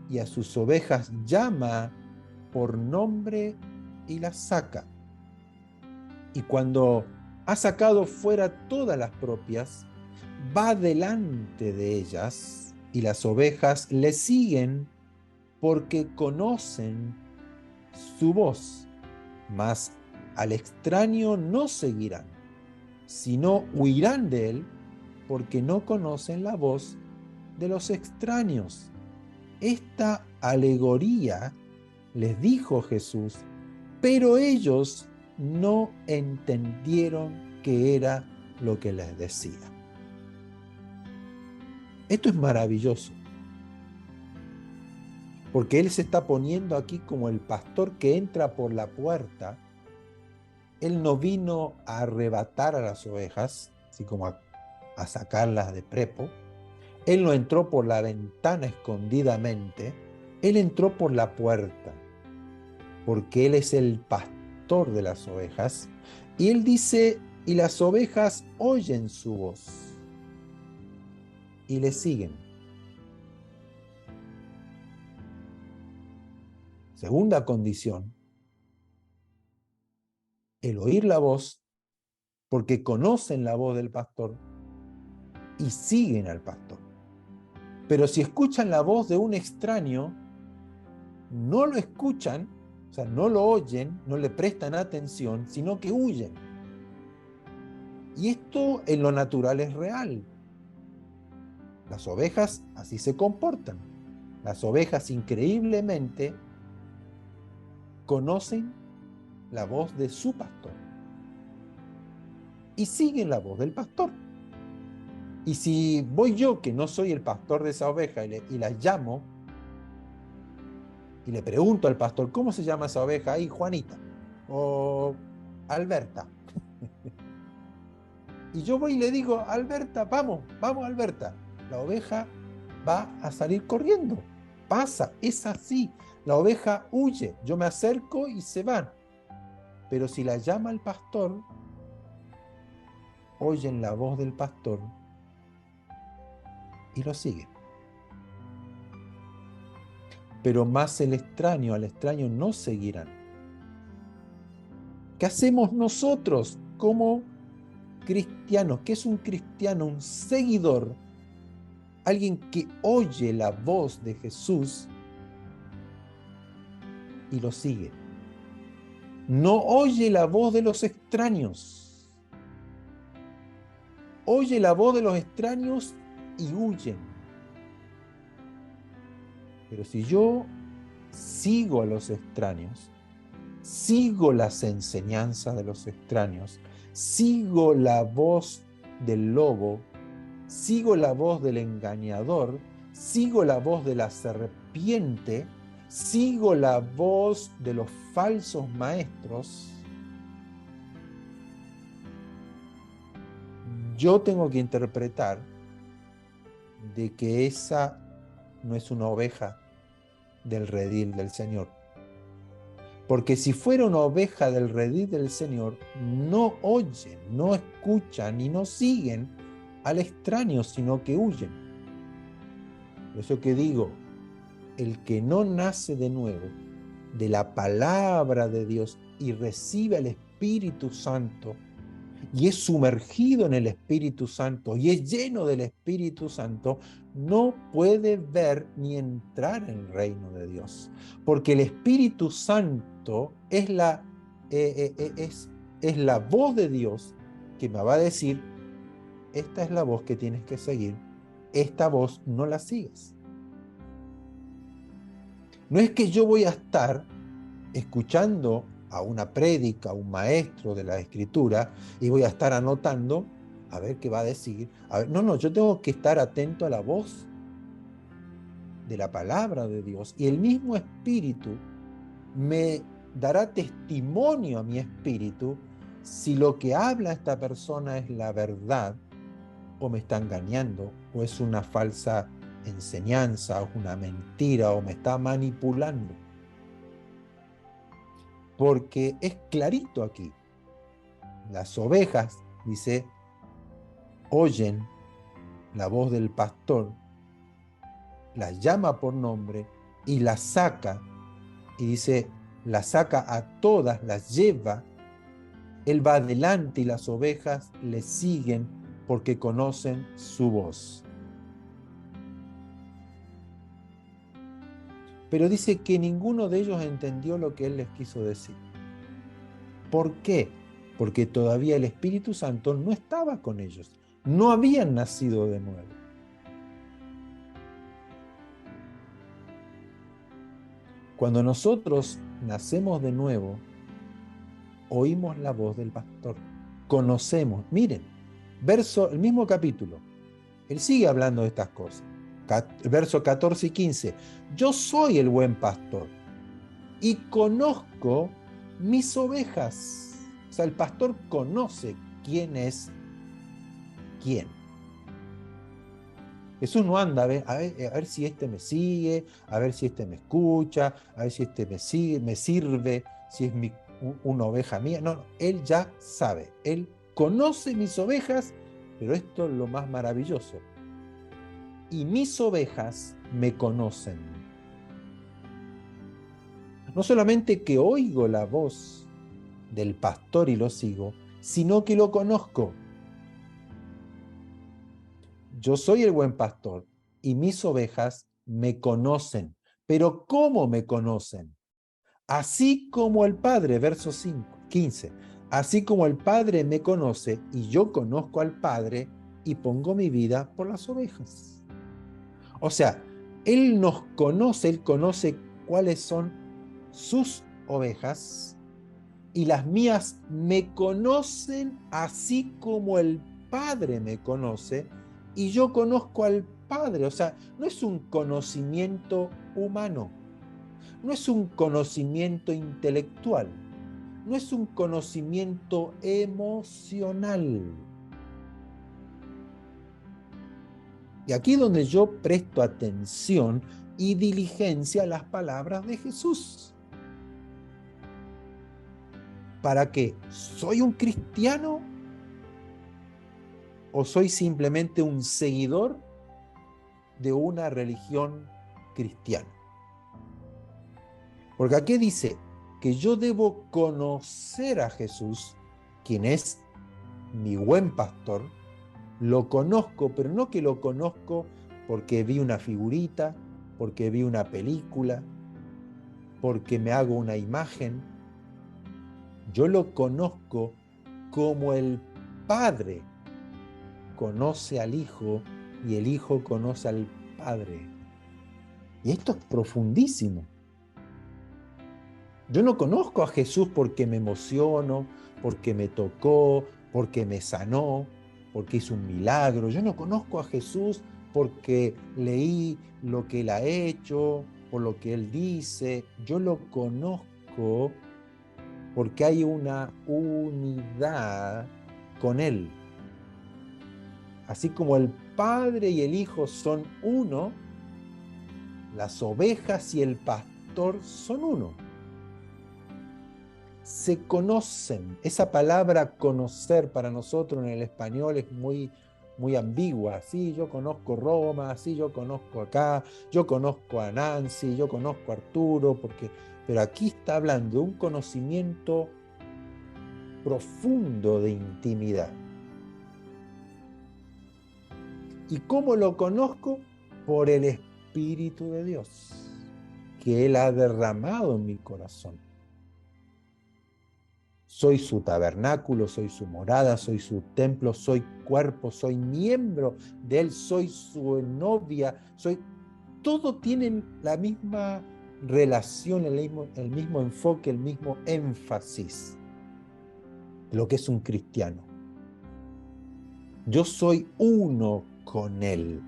y a sus ovejas llama por nombre y las saca. Y cuando ha sacado fuera todas las propias, va delante de ellas y las ovejas le siguen porque conocen su voz, mas al extraño no seguirán, sino huirán de él porque no conocen la voz de los extraños. Esta alegoría les dijo Jesús, pero ellos no entendieron qué era lo que les decía. Esto es maravilloso, porque Él se está poniendo aquí como el pastor que entra por la puerta. Él no vino a arrebatar a las ovejas, así como a sacarlas de prepo. Él no entró por la ventana escondidamente, Él entró por la puerta, porque Él es el pastor de las ovejas. Y Él dice, y las ovejas oyen su voz y le siguen. Segunda condición, el oír la voz, porque conocen la voz del pastor y siguen al pastor. Pero si escuchan la voz de un extraño, no lo escuchan, o sea, no lo oyen, no le prestan atención, sino que huyen. Y esto en lo natural es real. Las ovejas así se comportan. Las ovejas increíblemente conocen la voz de su pastor y siguen la voz del pastor. Y si voy yo, que no soy el pastor de esa oveja, y la llamo, y le pregunto al pastor, ¿cómo se llama esa oveja? Ahí, Juanita, o Alberta. Y yo voy y le digo, Alberta, vamos, Alberta. La oveja va a salir corriendo. Pasa, es así. La oveja huye, yo me acerco y se van. Pero si la llama el pastor, oyen la voz del pastor y lo siguen. Pero más al extraño no seguirán. ¿Qué hacemos nosotros como cristianos? ¿Qué es un cristiano? Un seguidor, alguien que oye la voz de Jesús y lo sigue. No oye la voz de los extraños. Oye la voz de los extraños y huyen. Pero si yo sigo a los extraños, sigo las enseñanzas de los extraños, sigo la voz del lobo, sigo la voz del engañador, sigo la voz de la serpiente, sigo la voz de los falsos maestros, yo tengo que interpretar de que esa no es una oveja del redil del Señor. Porque si fuera una oveja del redil del Señor, no oyen, no escuchan y no siguen al extraño, sino que huyen. Por eso que digo, el que no nace de nuevo de la palabra de Dios y recibe al Espíritu Santo y es sumergido en el Espíritu Santo y es lleno del Espíritu Santo, no puede ver ni entrar en el reino de Dios. Porque el Espíritu Santo es la voz de Dios que me va a decir, esta es la voz que tienes que seguir, esta voz no la sigues. No es que yo voy a estar escuchando a una prédica, a un maestro de la Escritura, y voy a estar anotando a ver qué va a decir. A ver, no, yo tengo que estar atento a la voz de la palabra de Dios. Y el mismo Espíritu me dará testimonio a mi espíritu si lo que habla esta persona es la verdad, o me está engañando, o es una falsa enseñanza, o una mentira, o me está manipulando. Porque es clarito aquí. Las ovejas, dice, oyen la voz del pastor, las llama por nombre y las saca, y dice, las saca a todas, las lleva, él va adelante y las ovejas le siguen porque conocen su voz. Pero dice que ninguno de ellos entendió lo que él les quiso decir. ¿Por qué? Porque todavía el Espíritu Santo no estaba con ellos. No habían nacido de nuevo. Cuando nosotros nacemos de nuevo, oímos la voz del pastor. Conocemos. Miren, el mismo capítulo. Él sigue hablando de estas cosas. Verso 14 y 15. Yo soy el buen pastor y conozco mis ovejas. O sea, el pastor conoce quién es quién. Jesús no anda a ver si este me sigue, a ver si este me escucha, a ver si este me sigue, me sirve, si es una oveja mía. No, él ya sabe, él conoce mis ovejas, pero esto es lo más maravilloso. Y mis ovejas me conocen. No solamente que oigo la voz del pastor y lo sigo, sino que lo conozco. Yo soy el buen pastor y mis ovejas me conocen. Pero ¿cómo me conocen? Así como el Padre, verso 15, así como el Padre me conoce y yo conozco al Padre y pongo mi vida por las ovejas. O sea, Él nos conoce, Él conoce cuáles son sus ovejas y las mías me conocen así como el Padre me conoce y yo conozco al Padre. O sea, no es un conocimiento humano, no es un conocimiento intelectual, no es un conocimiento emocional. Y aquí es donde yo presto atención y diligencia a las palabras de Jesús. ¿Para qué? ¿Soy un cristiano o soy simplemente un seguidor de una religión cristiana? Porque aquí dice que yo debo conocer a Jesús, quien es mi buen pastor. Lo conozco, pero no que lo conozco porque vi una figurita, porque vi una película, porque me hago una imagen. Yo lo conozco como el Padre conoce al Hijo y el Hijo conoce al Padre. Y esto es profundísimo. Yo no conozco a Jesús porque me emociono, porque me tocó, porque me sanó, porque hizo un milagro. Yo no conozco a Jesús porque leí lo que Él ha hecho, por lo que Él dice. Yo lo conozco porque hay una unidad con Él. Así como el Padre y el Hijo son uno, las ovejas y el pastor son uno. Se conocen. Esa palabra conocer para nosotros en el español es muy, muy ambigua. Sí, yo conozco Roma, sí, yo conozco acá, yo conozco a Nancy, yo conozco a Arturo, pero aquí está hablando de un conocimiento profundo de intimidad. ¿Y cómo lo conozco? Por el Espíritu de Dios, que Él ha derramado en mi corazón. Soy su tabernáculo, soy su morada, soy su templo, soy cuerpo, soy miembro de Él, soy su novia, todo tiene la misma relación, el mismo enfoque, el mismo énfasis de lo que es un cristiano. Yo soy uno con Él.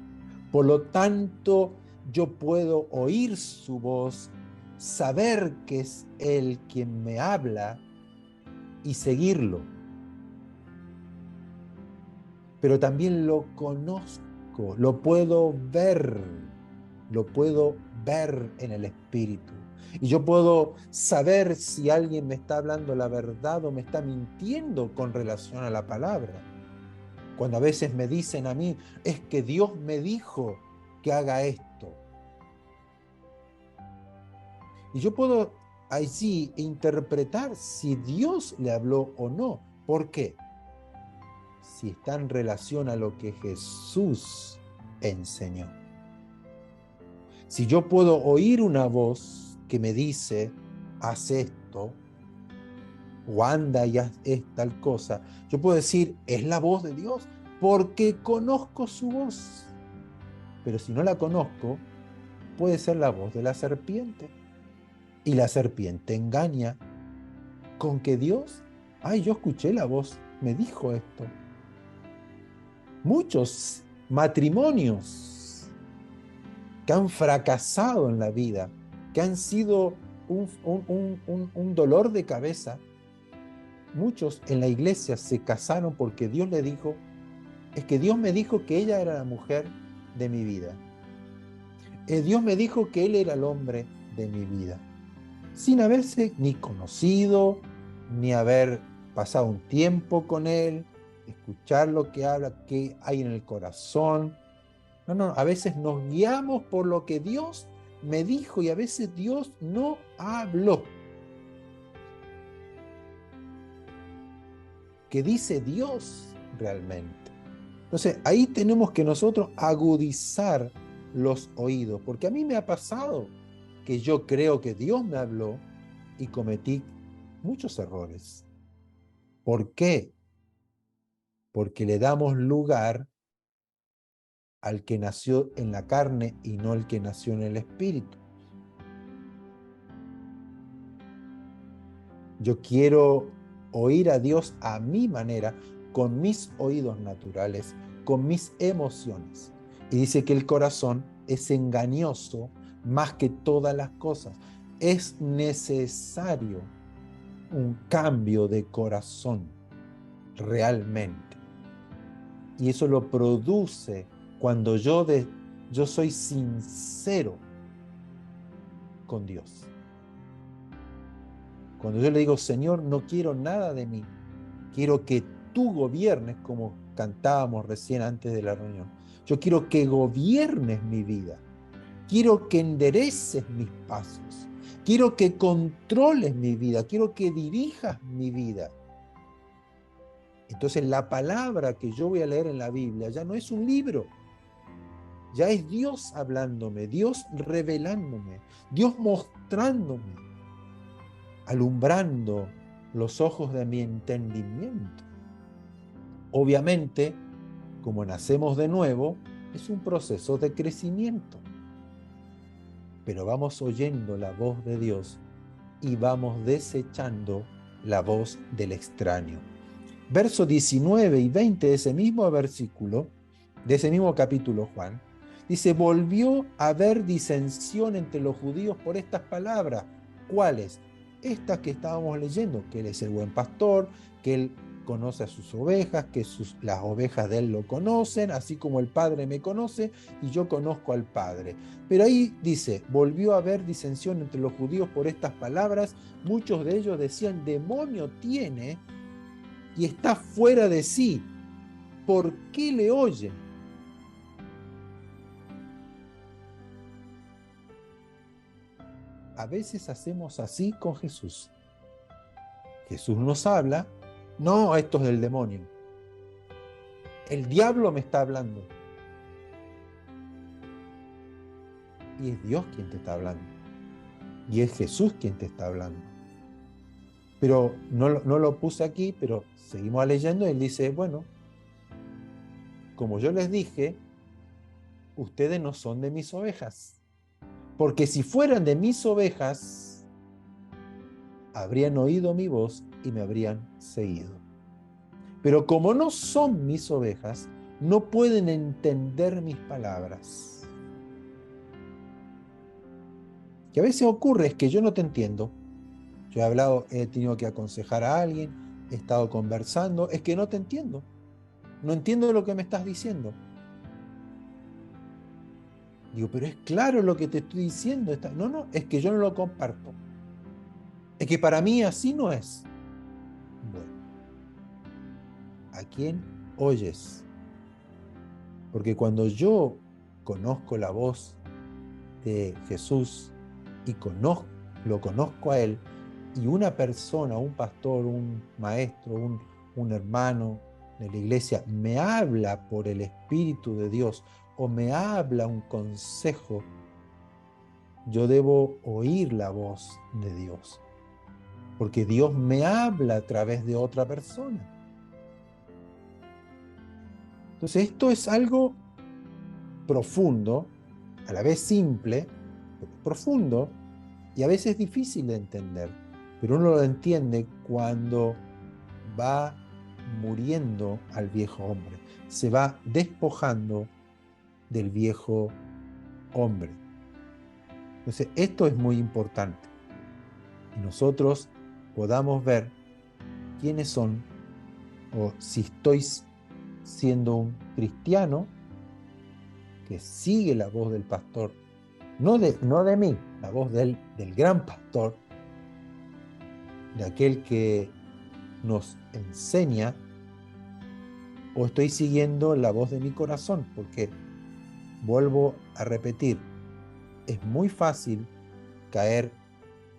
Por lo tanto, yo puedo oír su voz, saber que es Él quien me habla y seguirlo. Pero también lo conozco, lo puedo ver en el Espíritu. Y yo puedo saber si alguien me está hablando la verdad o me está mintiendo con relación a la palabra. Cuando a veces me dicen a mí, es que Dios me dijo que haga esto. Y yo puedo allí interpretar si Dios le habló o no. ¿Por qué? Si está en relación a lo que Jesús enseñó. Si yo puedo oír una voz que me dice, haz esto, o anda y haz tal cosa, yo puedo decir, es la voz de Dios, porque conozco su voz. Pero si no la conozco, puede ser la voz de la serpiente. Y la serpiente engaña con que Dios, ay, yo escuché la voz, me dijo esto. Muchos matrimonios que han fracasado en la vida, que han sido un dolor de cabeza, muchos en la iglesia se casaron porque Dios le dijo, es que Dios me dijo que ella era la mujer de mi vida. Dios me dijo que él era el hombre de mi vida, sin haberse ni conocido, ni haber pasado un tiempo con él, escuchar lo que habla, qué hay en el corazón. No, a veces nos guiamos por lo que Dios me dijo y a veces Dios no habló. ¿Qué dice Dios realmente? Entonces, ahí tenemos que nosotros agudizar los oídos, porque a mí me ha pasado que yo creo que Dios me habló y cometí muchos errores. ¿Por qué? Porque le damos lugar al que nació en la carne y no al que nació en el espíritu. Yo quiero oír a Dios a mi manera, con mis oídos naturales, con mis emociones. Y dice que el corazón es engañoso más que todas las cosas. Es necesario un cambio de corazón realmente. Y eso lo produce cuando yo soy sincero con Dios. Cuando yo le digo, Señor, no quiero nada de mí, quiero que tú gobiernes, como cantábamos recién antes de la reunión. Yo quiero que gobiernes mi vida, quiero que endereces mis pasos, quiero que controles mi vida, quiero que dirijas mi vida. Entonces la palabra que yo voy a leer en la Biblia ya no es un libro, ya es Dios hablándome, Dios revelándome, Dios mostrándome, alumbrando los ojos de mi entendimiento. Obviamente, como nacemos de nuevo, es un proceso de crecimiento. Pero vamos oyendo la voz de Dios y vamos desechando la voz del extraño. Versos 19 y 20 de ese mismo versículo, de ese mismo capítulo, Juan, dice, volvió a haber disensión entre los judíos por estas palabras. ¿Cuáles? Estas que estábamos leyendo, que Él es el buen pastor, que Él conoce a sus ovejas, que las ovejas de Él lo conocen, así como el Padre me conoce y yo conozco al Padre. Pero ahí dice, volvió a haber disensión entre los judíos por estas palabras. Muchos de ellos decían, demonio tiene y está fuera de sí. ¿Por qué le oyen? A veces hacemos así con Jesús. Jesús nos habla, no, esto es del demonio. El diablo me está hablando. Y es Dios quien te está hablando. Y es Jesús quien te está hablando. Pero no lo puse aquí, pero seguimos leyendo y él dice, bueno, como yo les dije, ustedes no son de mis ovejas. Porque si fueran de mis ovejas, habrían oído mi voz y me habrían seguido. Pero como no son mis ovejas, no pueden entender mis palabras. Que a veces ocurre es que yo no te entiendo. Yo he hablado, he tenido que aconsejar a alguien, he estado conversando, es que no te entiendo. No entiendo lo que me estás diciendo. Digo, pero es claro lo que te estoy diciendo. No, es que yo no lo comparto. Es que para mí así no es. Bueno, ¿a quién oyes? Porque cuando yo conozco la voz de Jesús y conozco lo conozco a Él, y una persona, un pastor, un maestro, un hermano de la iglesia me habla por el Espíritu de Dios o me habla un consejo, yo debo oír la voz de Dios, porque Dios me habla a través de otra persona. Entonces esto es algo profundo, a la vez simple, profundo y a veces difícil de entender, pero uno lo entiende cuando va muriendo al viejo hombre, se va despojando del viejo hombre. Entonces esto es muy importante, y nosotros podamos ver quiénes son, o si estoy siendo un cristiano que sigue la voz del pastor, no de mí, la voz del gran pastor, de aquel que nos enseña, o estoy siguiendo la voz de mi corazón, porque vuelvo a repetir, es muy fácil caer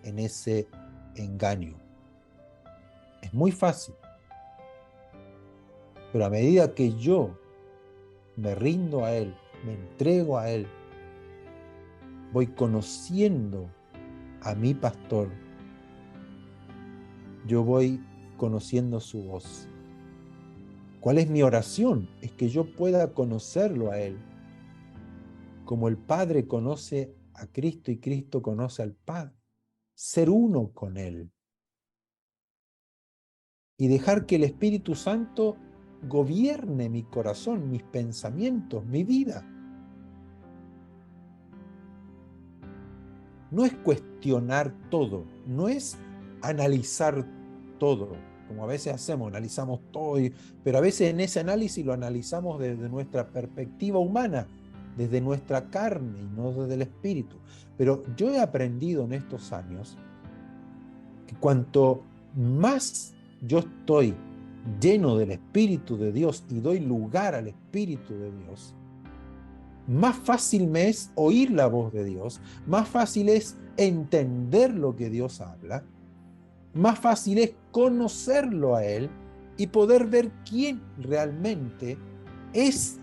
en ese engaño. Es muy fácil. Pero a medida que yo me rindo a Él, me entrego a Él, voy conociendo a mi pastor, yo voy conociendo su voz. ¿Cuál es mi oración? Es que yo pueda conocerlo a Él, como el Padre conoce a Cristo y Cristo conoce al Padre. Ser uno con Él. Y dejar que el Espíritu Santo gobierne mi corazón, mis pensamientos, mi vida. No es cuestionar todo, no es analizar todo, como a veces hacemos, analizamos todo, pero a veces en ese análisis lo analizamos desde nuestra perspectiva humana, desde nuestra carne y no desde el espíritu. Pero yo he aprendido en estos años que cuanto más yo estoy lleno del Espíritu de Dios y doy lugar al Espíritu de Dios, más fácil me es oír la voz de Dios, más fácil es entender lo que Dios habla, más fácil es conocerlo a Él y poder ver quién realmente es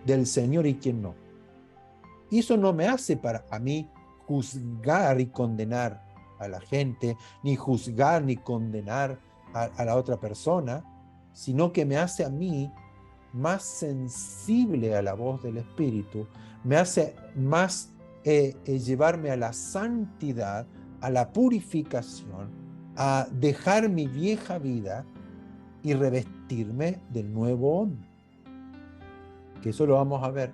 del Señor y quién no. Y eso no me hace para a mí juzgar y condenar a la gente, ni juzgar ni condenar a la otra persona, sino que me hace a mí más sensible a la voz del Espíritu, me hace más llevarme a la santidad, a la purificación, a dejar mi vieja vida y revestirme del nuevo hombre. Que eso lo vamos a ver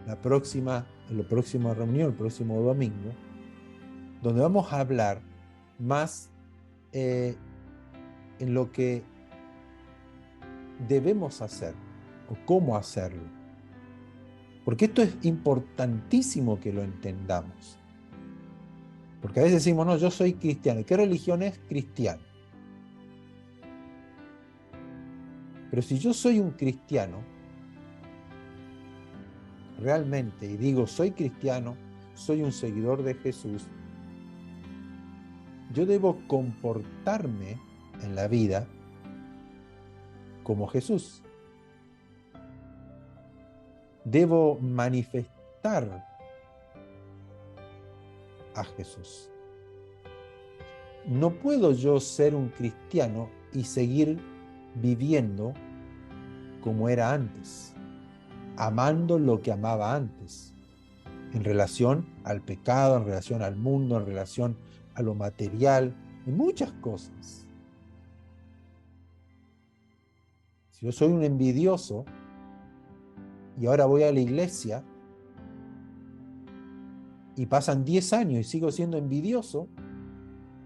en la próxima reunión, el próximo domingo, donde vamos a hablar más en lo que debemos hacer o cómo hacerlo. Porque esto es importantísimo que lo entendamos. Porque a veces decimos, no, yo soy cristiano. ¿Qué religión es? Cristiano. Pero si yo soy un cristiano, realmente, y digo, soy cristiano, soy un seguidor de Jesús, yo debo comportarme en la vida como Jesús. Debo manifestar a Jesús. No puedo yo ser un cristiano y seguir viviendo como era antes, amando lo que amaba antes, en relación al pecado, en relación al mundo, en relación a lo material, en muchas cosas. Si yo soy un envidioso y ahora voy a la iglesia y pasan 10 años y sigo siendo envidioso,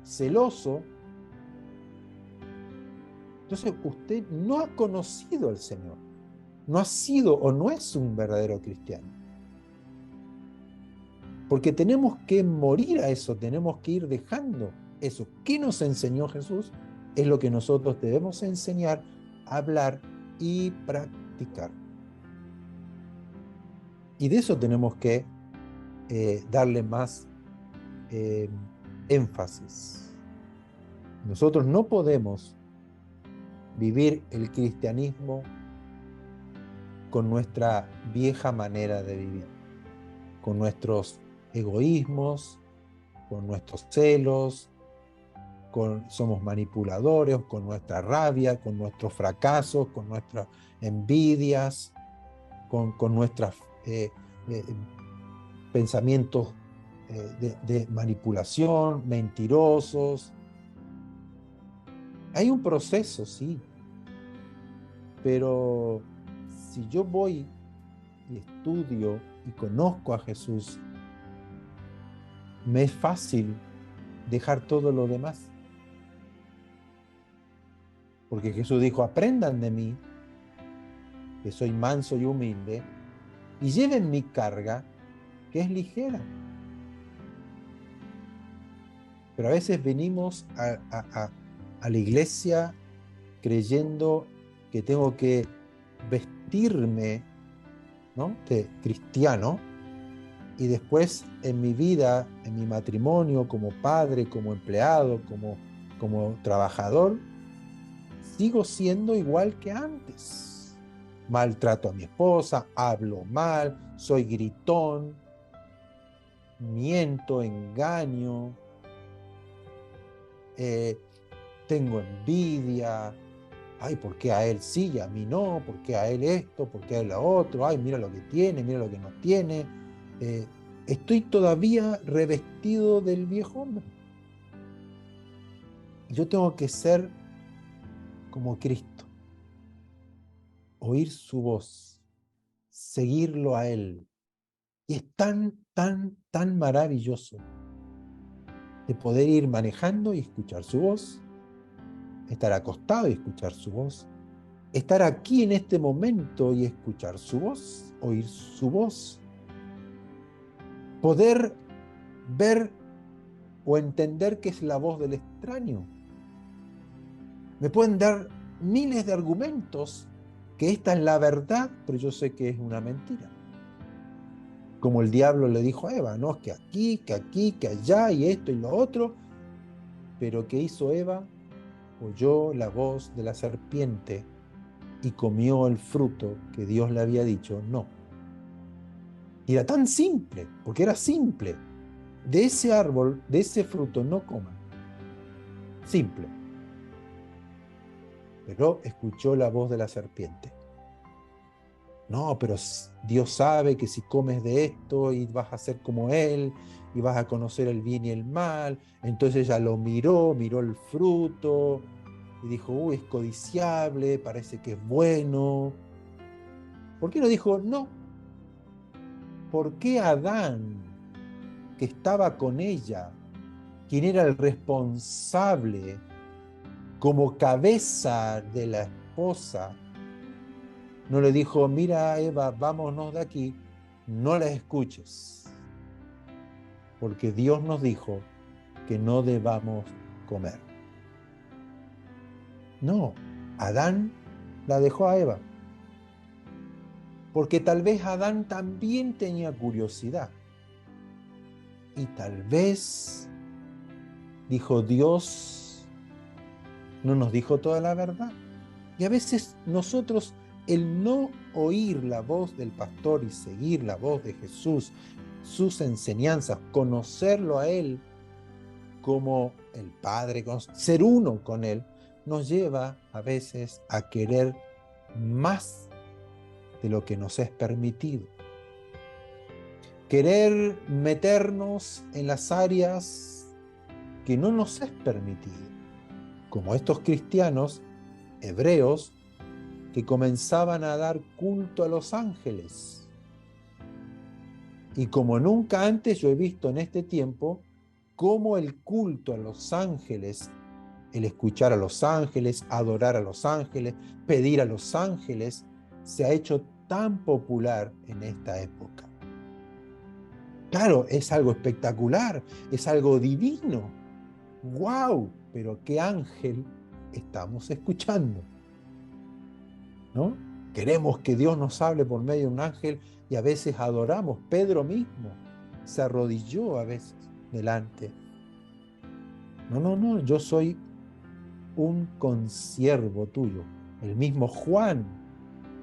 celoso, entonces usted no ha conocido al Señor, no ha sido o no es un verdadero cristiano. Porque tenemos que morir a eso, tenemos que ir dejando eso. ¿Qué nos enseñó Jesús? Es lo que nosotros debemos enseñar, hablar y practicar. Y de eso tenemos que darle más énfasis. Nosotros no podemos vivir el cristianismo con nuestra vieja manera de vivir, con nuestros egoísmos, con nuestros celos, somos manipuladores, con nuestra rabia, con nuestros fracasos, con nuestras envidias, con nuestros pensamientos de manipulación, mentirosos. Hay un proceso, sí, pero si yo voy y estudio y conozco a Jesús, me es fácil dejar todo lo demás. Porque Jesús dijo, aprendan de mí, que soy manso y humilde, y lleven mi carga, que es ligera. Pero a veces venimos a la iglesia creyendo que tengo que vestirme, ¿no?, de cristiano, y después en mi vida, en mi matrimonio, como padre, como empleado, como trabajador, sigo siendo igual que antes. Maltrato a mi esposa, hablo mal, soy gritón, miento, engaño, tengo envidia. Ay, ¿por qué a él sí y a mí no? ¿Por qué a él esto? ¿Por qué a él lo otro? Ay, mira lo que tiene, mira lo que no tiene. Estoy todavía revestido del viejo hombre. Yo tengo que ser como Cristo, oír su voz, seguirlo a él. Y es tan, tan, tan maravilloso de poder ir manejando y escuchar su voz, estar acostado y escuchar su voz, estar aquí en este momento y escuchar su voz, oír su voz, poder ver o entender que es la voz del extraño. Me pueden dar miles de argumentos que esta es la verdad, pero yo sé que es una mentira. Como el diablo le dijo a Eva, no, que aquí, que allá, y esto y lo otro. Pero ¿qué hizo Eva? Oyó la voz de la serpiente y comió el fruto que Dios le había dicho no. Y era tan simple, porque era simple. De ese árbol, de ese fruto no coman. Simple. Pero escuchó la voz de la serpiente. No, pero Dios sabe que si comes de esto y vas a ser como Él y vas a conocer el bien y el mal. Entonces ella lo miró el fruto y dijo, uy, es codiciable, parece que es bueno. ¿Por qué no dijo no? ¿Por qué Adán, que estaba con ella, quien era el responsable como cabeza de la esposa, no le dijo, mira Eva, vámonos de aquí, no la escuches? Porque Dios nos dijo que no debamos comer. No, Adán la dejó a Eva. Porque tal vez Adán también tenía curiosidad. Y tal vez dijo, Dios no nos dijo toda la verdad. Y a veces nosotros, el no oír la voz del pastor y seguir la voz de Jesús, sus enseñanzas, conocerlo a Él como el Padre, ser uno con Él, nos lleva a veces a querer más de lo que nos es permitido. Querer meternos en las áreas que no nos es permitido, como estos cristianos hebreos que comenzaban a dar culto a los ángeles. Y como nunca antes yo he visto en este tiempo cómo el culto a los ángeles, el escuchar a los ángeles, adorar a los ángeles, pedir a los ángeles, se ha hecho tan popular en esta época. Claro, es algo espectacular, es algo divino. ¡Wow! Pero ¿qué ángel estamos escuchando? ¿No? Queremos que Dios nos hable por medio de un ángel y a veces adoramos. Pedro mismo se arrodilló a veces delante No, no, no, yo soy un consiervo tuyo. El mismo Juan,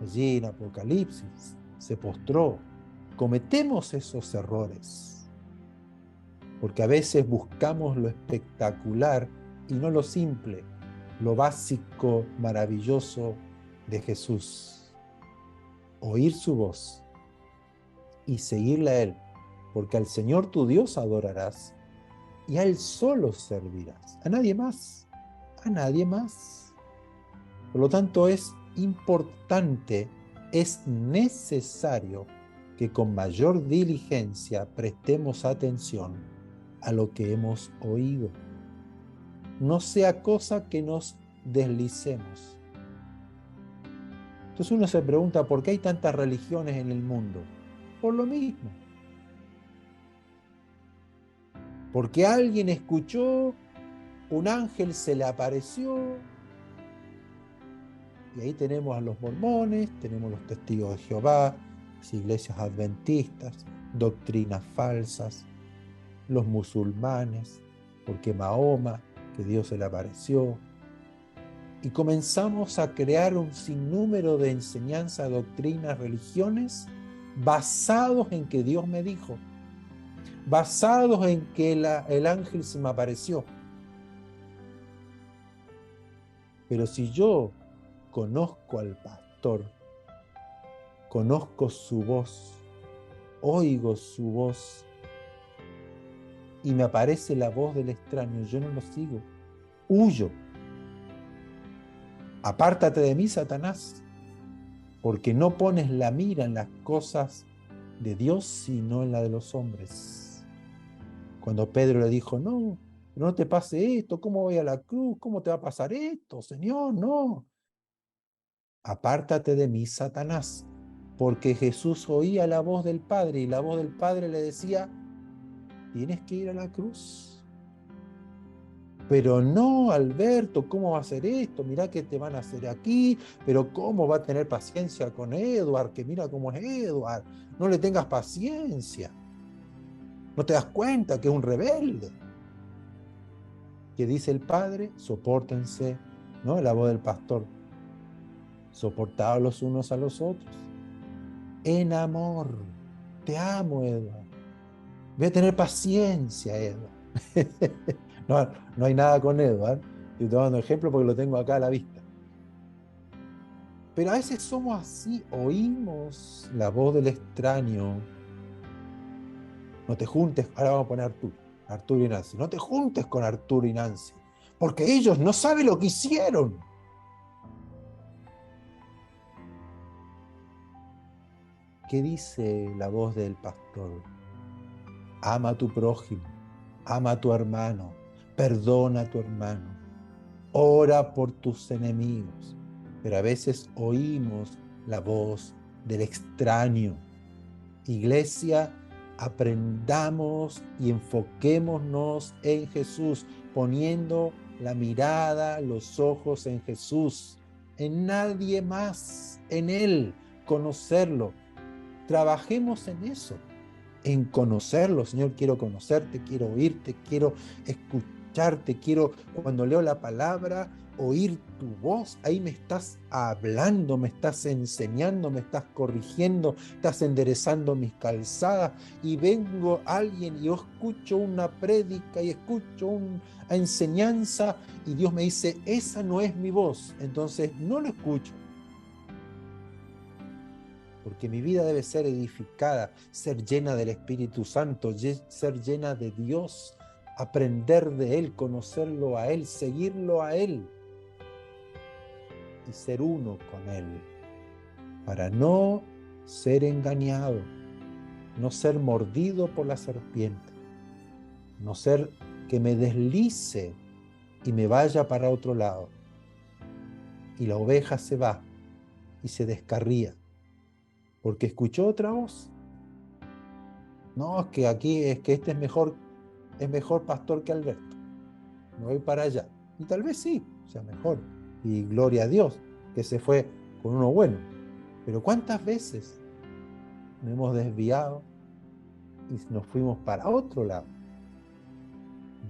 allí en Apocalipsis, se postró. Cometemos esos errores, porque a veces buscamos lo espectacular y no lo simple, lo básico, maravilloso de Jesús. Oír su voz y seguirle a Él, porque al Señor tu Dios adorarás y a Él solo servirás, a nadie más, a nadie más. Por lo tanto, es importante, es necesario que con mayor diligencia prestemos atención a lo que hemos oído. No sea cosa que nos deslicemos. Entonces uno se pregunta, ¿por qué hay tantas religiones en el mundo? Por lo mismo. Porque alguien escuchó, un ángel se le apareció, y ahí tenemos a los mormones, tenemos los testigos de Jehová, las iglesias adventistas, doctrinas falsas, los musulmanes, porque Mahoma, que Dios se le apareció, y comenzamos a crear un sinnúmero de enseñanzas, doctrinas, religiones basados en que Dios me dijo, basados en que el ángel se me apareció. Pero si yo conozco al pastor, conozco su voz, oigo su voz y me aparece la voz del extraño, yo no lo sigo, huyo. Apártate de mí, Satanás, porque no pones la mira en las cosas de Dios, sino en la de los hombres. Cuando Pedro le dijo, no, no te pase esto, ¿cómo voy a la cruz? ¿Cómo te va a pasar esto, Señor? No. Apártate de mí, Satanás, porque Jesús oía la voz del Padre y la voz del Padre le decía, tienes que ir a la cruz. Pero no, Alberto, ¿cómo va a hacer esto? Mirá qué te van a hacer aquí, pero ¿cómo va a tener paciencia con Edward? Que mira cómo es Edward. No le tengas paciencia. ¿No te das cuenta que es un rebelde? Que dice el Padre, sopórtense, ¿no? La voz del pastor. Soportaos los unos a los otros. En amor. Te amo, Edward. Voy a tener paciencia, Edward. No, no hay nada con Edward. Estoy tomando ejemplo porque lo tengo acá a la vista. Pero a veces somos así, oímos la voz del extraño. No te juntes, ahora vamos a poner Arturo y Nancy. No te juntes con Arturo y Nancy, porque ellos no saben lo que hicieron. ¿Qué dice la voz del pastor? Ama a tu prójimo, ama a tu hermano, perdona a tu hermano, ora por tus enemigos. Pero a veces oímos la voz del extraño. Iglesia, aprendamos y enfoquémonos en Jesús, poniendo la mirada, los ojos en Jesús, en nadie más, en Él, conocerlo. Trabajemos en eso, en conocerlo. Señor, quiero conocerte, quiero oírte, quiero escucharte, quiero, cuando leo la palabra, oír tu voz. Ahí me estás hablando, me estás enseñando, me estás corrigiendo, estás enderezando mis calzadas, y vengo alguien y yo escucho una prédica y escucho una enseñanza y Dios me dice, esa no es mi voz, entonces no lo escucho. Porque mi vida debe ser edificada, ser llena del Espíritu Santo, ser llena de Dios, aprender de Él, conocerlo a Él, seguirlo a Él y ser uno con Él, para no ser engañado, no ser mordido por la serpiente, no ser que me deslice y me vaya para otro lado. Y la oveja se va y se descarría, porque escuchó otra voz. No, es que aquí, es que este es mejor pastor que Alberto. Me voy para allá. Y tal vez sí, sea mejor. Y gloria a Dios, que se fue con uno bueno. Pero ¿cuántas veces nos hemos desviado y nos fuimos para otro lado?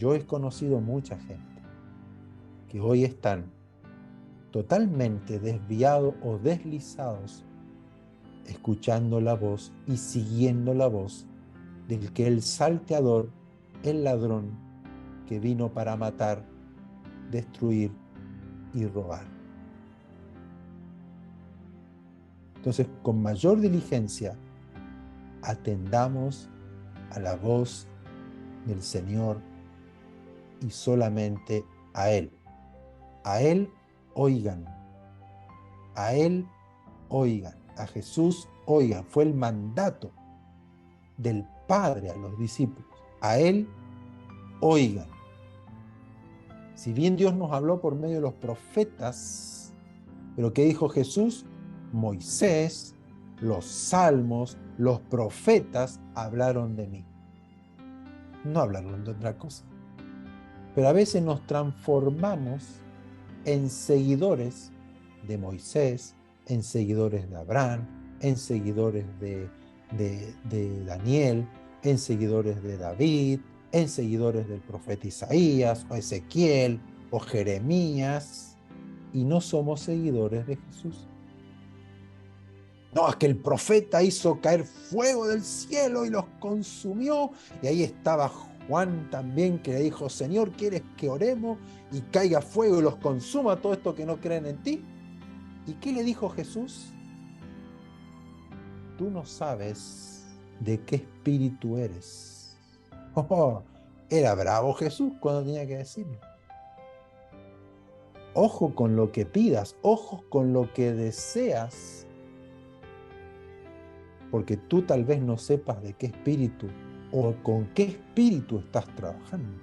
Yo he conocido mucha gente que hoy están totalmente desviados o deslizados, escuchando la voz y siguiendo la voz del que el salteador, el ladrón, que vino para matar, destruir y robar. Entonces, con mayor diligencia, atendamos a la voz del Señor y solamente a Él. A Él oigan, a Él oigan, a Jesús oigan. Fue el mandato del Padre a los discípulos. A Él oigan. Si bien Dios nos habló por medio de los profetas, pero ¿qué dijo Jesús? Moisés, los salmos, los profetas hablaron de mí. No hablaron de otra cosa. Pero a veces nos transformamos en seguidores de Moisés, en seguidores de Abraham, en seguidores de Daniel, en seguidores de David, en seguidores del profeta Isaías, o Ezequiel, o Jeremías, y no somos seguidores de Jesús. No, es que el profeta hizo caer fuego del cielo y los consumió, y ahí estaba Juan también, que le dijo, Señor, ¿quieres que oremos y caiga fuego y los consuma todo esto que no creen en ti? ¿Y qué le dijo Jesús? Tú no sabes de qué espíritu eres. Oh, era bravo Jesús cuando tenía que decirlo. Ojo con lo que pidas, ojo con lo que deseas, porque tú tal vez no sepas de qué espíritu o con qué espíritu estás trabajando.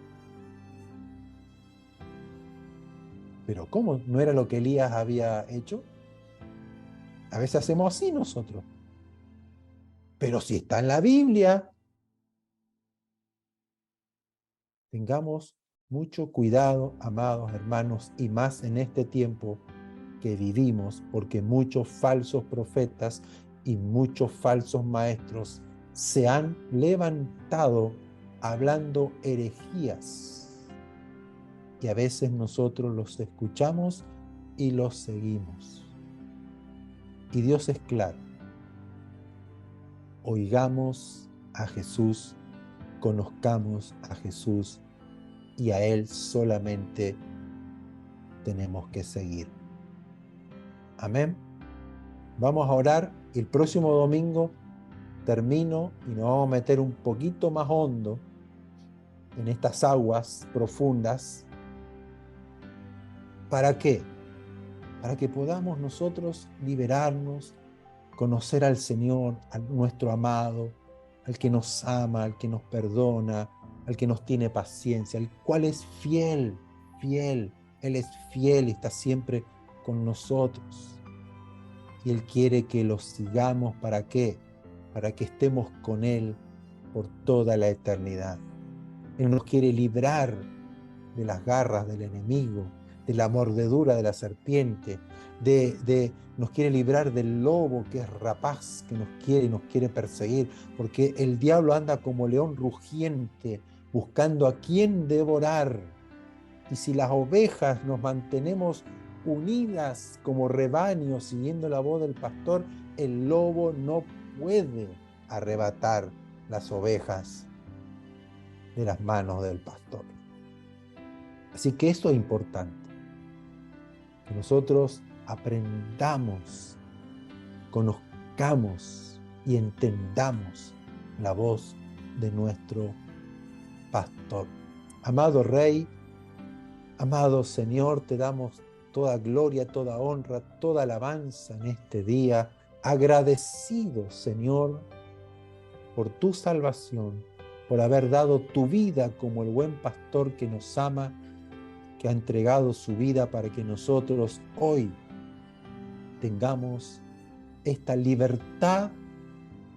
Pero ¿cómo? ¿No era lo que Elías había hecho? A veces hacemos así nosotros. Pero si está en la Biblia, tengamos mucho cuidado, amados hermanos, y más en este tiempo que vivimos, porque muchos falsos profetas y muchos falsos maestros se han levantado hablando herejías. Y a veces nosotros los escuchamos y los seguimos. Y Dios es claro. Oigamos a Jesús, conozcamos a Jesús y a Él solamente tenemos que seguir. Amén. Vamos a orar y el próximo domingo termino y nos vamos a meter un poquito más hondo en estas aguas profundas. ¿Para qué? Para que podamos nosotros liberarnos, conocer al Señor, a nuestro amado, al que nos ama, al que nos perdona, al que nos tiene paciencia, al cual es fiel, fiel. Él es fiel y está siempre con nosotros. Y Él quiere que lo sigamos. ¿Para qué? Para que estemos con Él por toda la eternidad. Él nos quiere librar de las garras del enemigo, de la mordedura de la serpiente, nos quiere librar del lobo que es rapaz, que nos quiere y nos quiere perseguir, porque el diablo anda como león rugiente, buscando a quien devorar. Y si las ovejas nos mantenemos unidas como rebaño, siguiendo la voz del pastor, el lobo no puede arrebatar las ovejas de las manos del pastor. Así que esto es importante, que nosotros aprendamos, conozcamos y entendamos la voz de nuestro pastor. Amado Rey, amado Señor, te damos toda gloria, toda honra, toda alabanza en este día. Agradecido, Señor, por tu salvación, por haber dado tu vida como el buen pastor que nos ama, que ha entregado su vida para que nosotros hoy tengamos esta libertad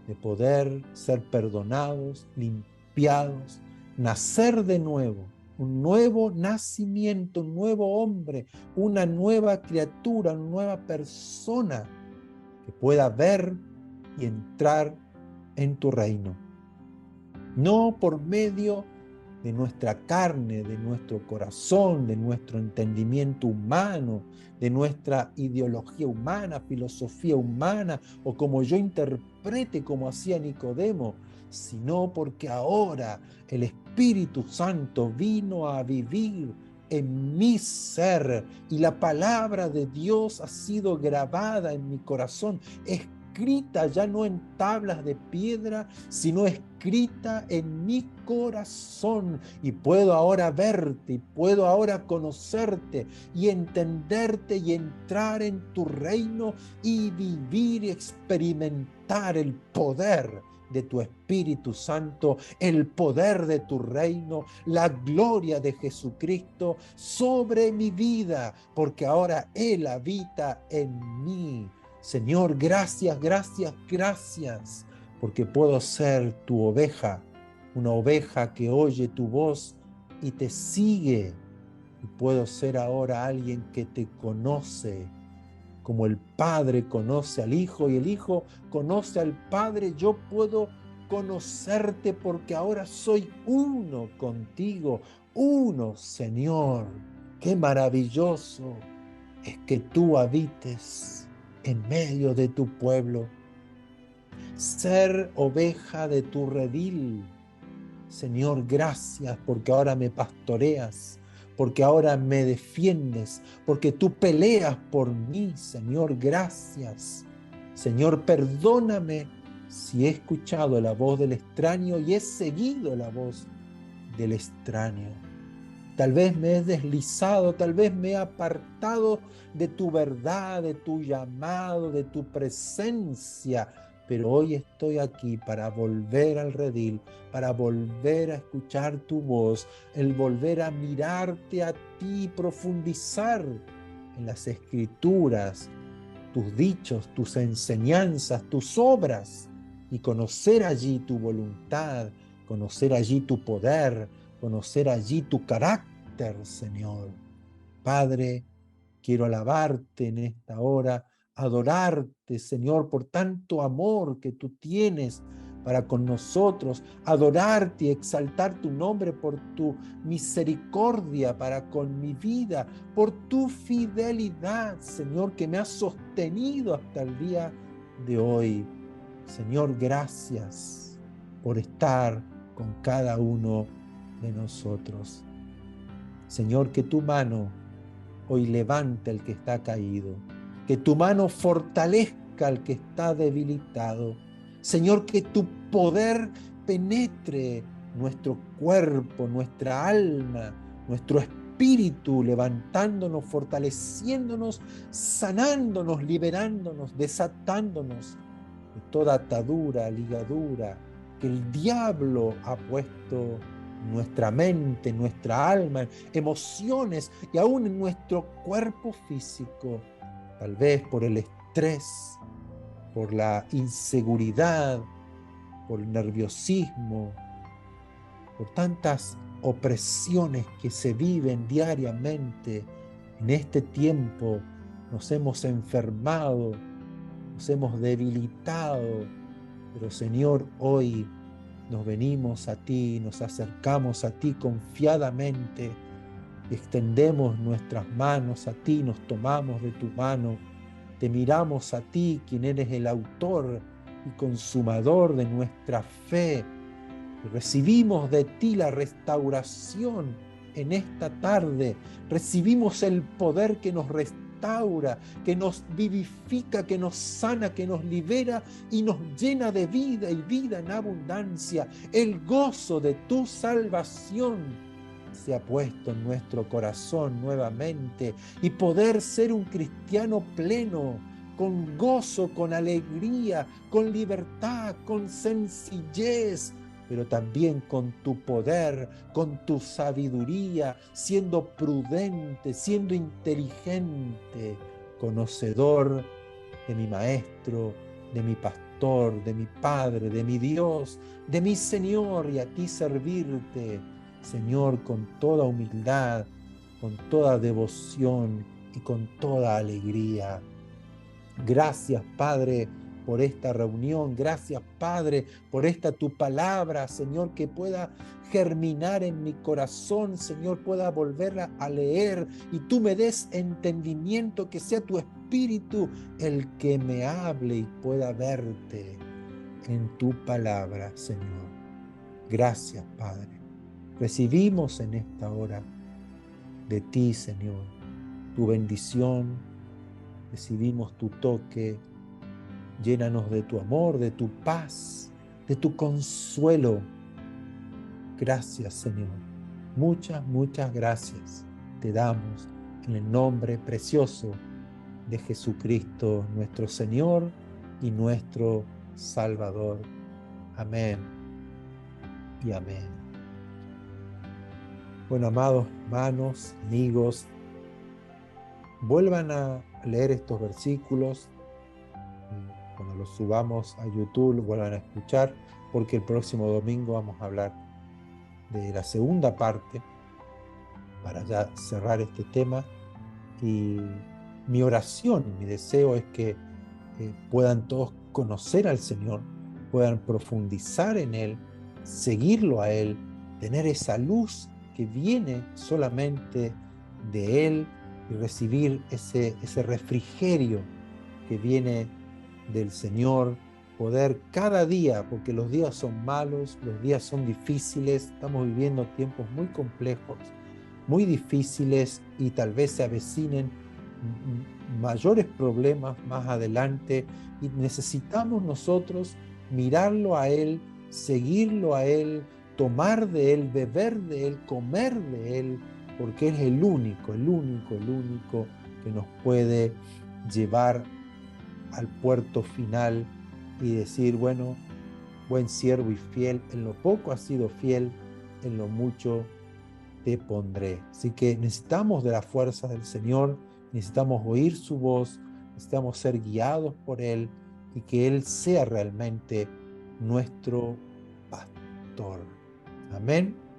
de poder ser perdonados, limpiados, nacer de nuevo, un nuevo nacimiento, un nuevo hombre, una nueva criatura, una nueva persona que pueda ver y entrar en tu reino. No por medio de nuestra carne, de nuestro corazón, de nuestro entendimiento humano, de nuestra ideología humana, filosofía humana, o como yo interprete como hacía Nicodemo, sino porque ahora el Espíritu Santo vino a vivir en mi ser y la palabra de Dios ha sido grabada en mi corazón, escrita ya no en tablas de piedra, sino escrita en mi corazón, y puedo ahora verte, y puedo ahora conocerte y entenderte y entrar en tu reino y vivir y experimentar el poder de tu Espíritu Santo, el poder de tu reino, la gloria de Jesucristo sobre mi vida, porque ahora Él habita en mí. Señor, gracias, gracias, gracias, porque puedo ser tu oveja, una oveja que oye tu voz y te sigue, y puedo ser ahora alguien que te conoce, como el Padre conoce al Hijo y el Hijo conoce al Padre. Yo puedo conocerte porque ahora soy uno contigo, uno, Señor. Qué maravilloso es que tú habites en medio de tu pueblo, ser oveja de tu redil. Señor, gracias porque ahora me pastoreas, porque ahora me defiendes, porque tú peleas por mí. Señor, gracias. Señor, perdóname si he escuchado la voz del extraño y he seguido la voz del extraño. Tal vez me he deslizado, tal vez me he apartado de tu verdad, de tu llamado, de tu presencia, pero hoy estoy aquí para volver al redil, para volver a escuchar tu voz, el volver a mirarte a ti, profundizar en las escrituras, tus dichos, tus enseñanzas, tus obras, y conocer allí tu voluntad, conocer allí tu poder, conocer allí tu carácter, Señor. Padre, quiero alabarte en esta hora, adorarte, Señor, por tanto amor que tú tienes para con nosotros, adorarte y exaltar tu nombre por tu misericordia para con mi vida, por tu fidelidad, Señor, que me ha sostenido hasta el día de hoy. Señor, gracias por estar con cada uno de nosotros. Señor, que tu mano hoy levante al que está caído, que tu mano fortalezca al que está debilitado. Señor, que tu poder penetre nuestro cuerpo, nuestra alma, nuestro espíritu, levantándonos, fortaleciéndonos, sanándonos, liberándonos, desatándonos de toda atadura, ligadura que el diablo ha puesto en nuestra mente, en nuestra alma, emociones y aún en nuestro cuerpo físico, tal vez por el estrés, por la inseguridad, por el nerviosismo, por tantas opresiones que se viven diariamente. En este tiempo nos hemos enfermado, nos hemos debilitado, pero Señor, hoy nos venimos a ti, nos acercamos a ti confiadamente, extendemos nuestras manos a ti, nos tomamos de tu mano, te miramos a ti, quien eres el autor y consumador de nuestra fe, y recibimos de ti la restauración en esta tarde, recibimos el poder que nos restaura, que nos vivifica, que nos sana, que nos libera y nos llena de vida y vida en abundancia. El gozo de tu salvación se ha puesto en nuestro corazón nuevamente, y poder ser un cristiano pleno, con gozo, con alegría, con libertad, con sencillez, pero también con tu poder, con tu sabiduría, siendo prudente, siendo inteligente, conocedor de mi maestro, de mi pastor, de mi Padre, de mi Dios, de mi Señor, y a ti servirte, Señor, con toda humildad, con toda devoción y con toda alegría. Gracias, Padre, por esta reunión. Gracias, Padre, por esta tu palabra, Señor, que pueda germinar en mi corazón, Señor, pueda volverla a leer y tú me des entendimiento, que sea tu Espíritu el que me hable y pueda verte en tu palabra, Señor. Gracias, Padre. Recibimos en esta hora de ti, Señor, tu bendición, recibimos tu toque. Llénanos de tu amor, de tu paz, de tu consuelo. Gracias, Señor. Muchas, muchas gracias te damos en el nombre precioso de Jesucristo, nuestro Señor y nuestro Salvador. Amén y amén. Bueno, amados hermanos, amigos, vuelvan a leer estos versículos. Cuando los subamos a YouTube, vuelvan a escuchar, porque el próximo domingo vamos a hablar de la segunda parte para ya cerrar este tema. Y mi oración, mi deseo es que puedan todos conocer al Señor, puedan profundizar en Él, seguirlo a Él, tener esa luz que viene solamente de Él y recibir ese refrigerio que viene del Señor, poder cada día, porque los días son malos, los días son difíciles, estamos viviendo tiempos muy complejos, muy difíciles y tal vez se avecinen mayores problemas más adelante y necesitamos nosotros mirarlo a Él, seguirlo a Él, tomar de Él, beber de Él, comer de Él, porque es el único que nos puede llevar al puerto final y decir, bueno, buen siervo y fiel, en lo poco has sido fiel, en lo mucho te pondré. Así que necesitamos de la fuerza del Señor, necesitamos oír su voz, necesitamos ser guiados por Él y que Él sea realmente nuestro pastor. Amén.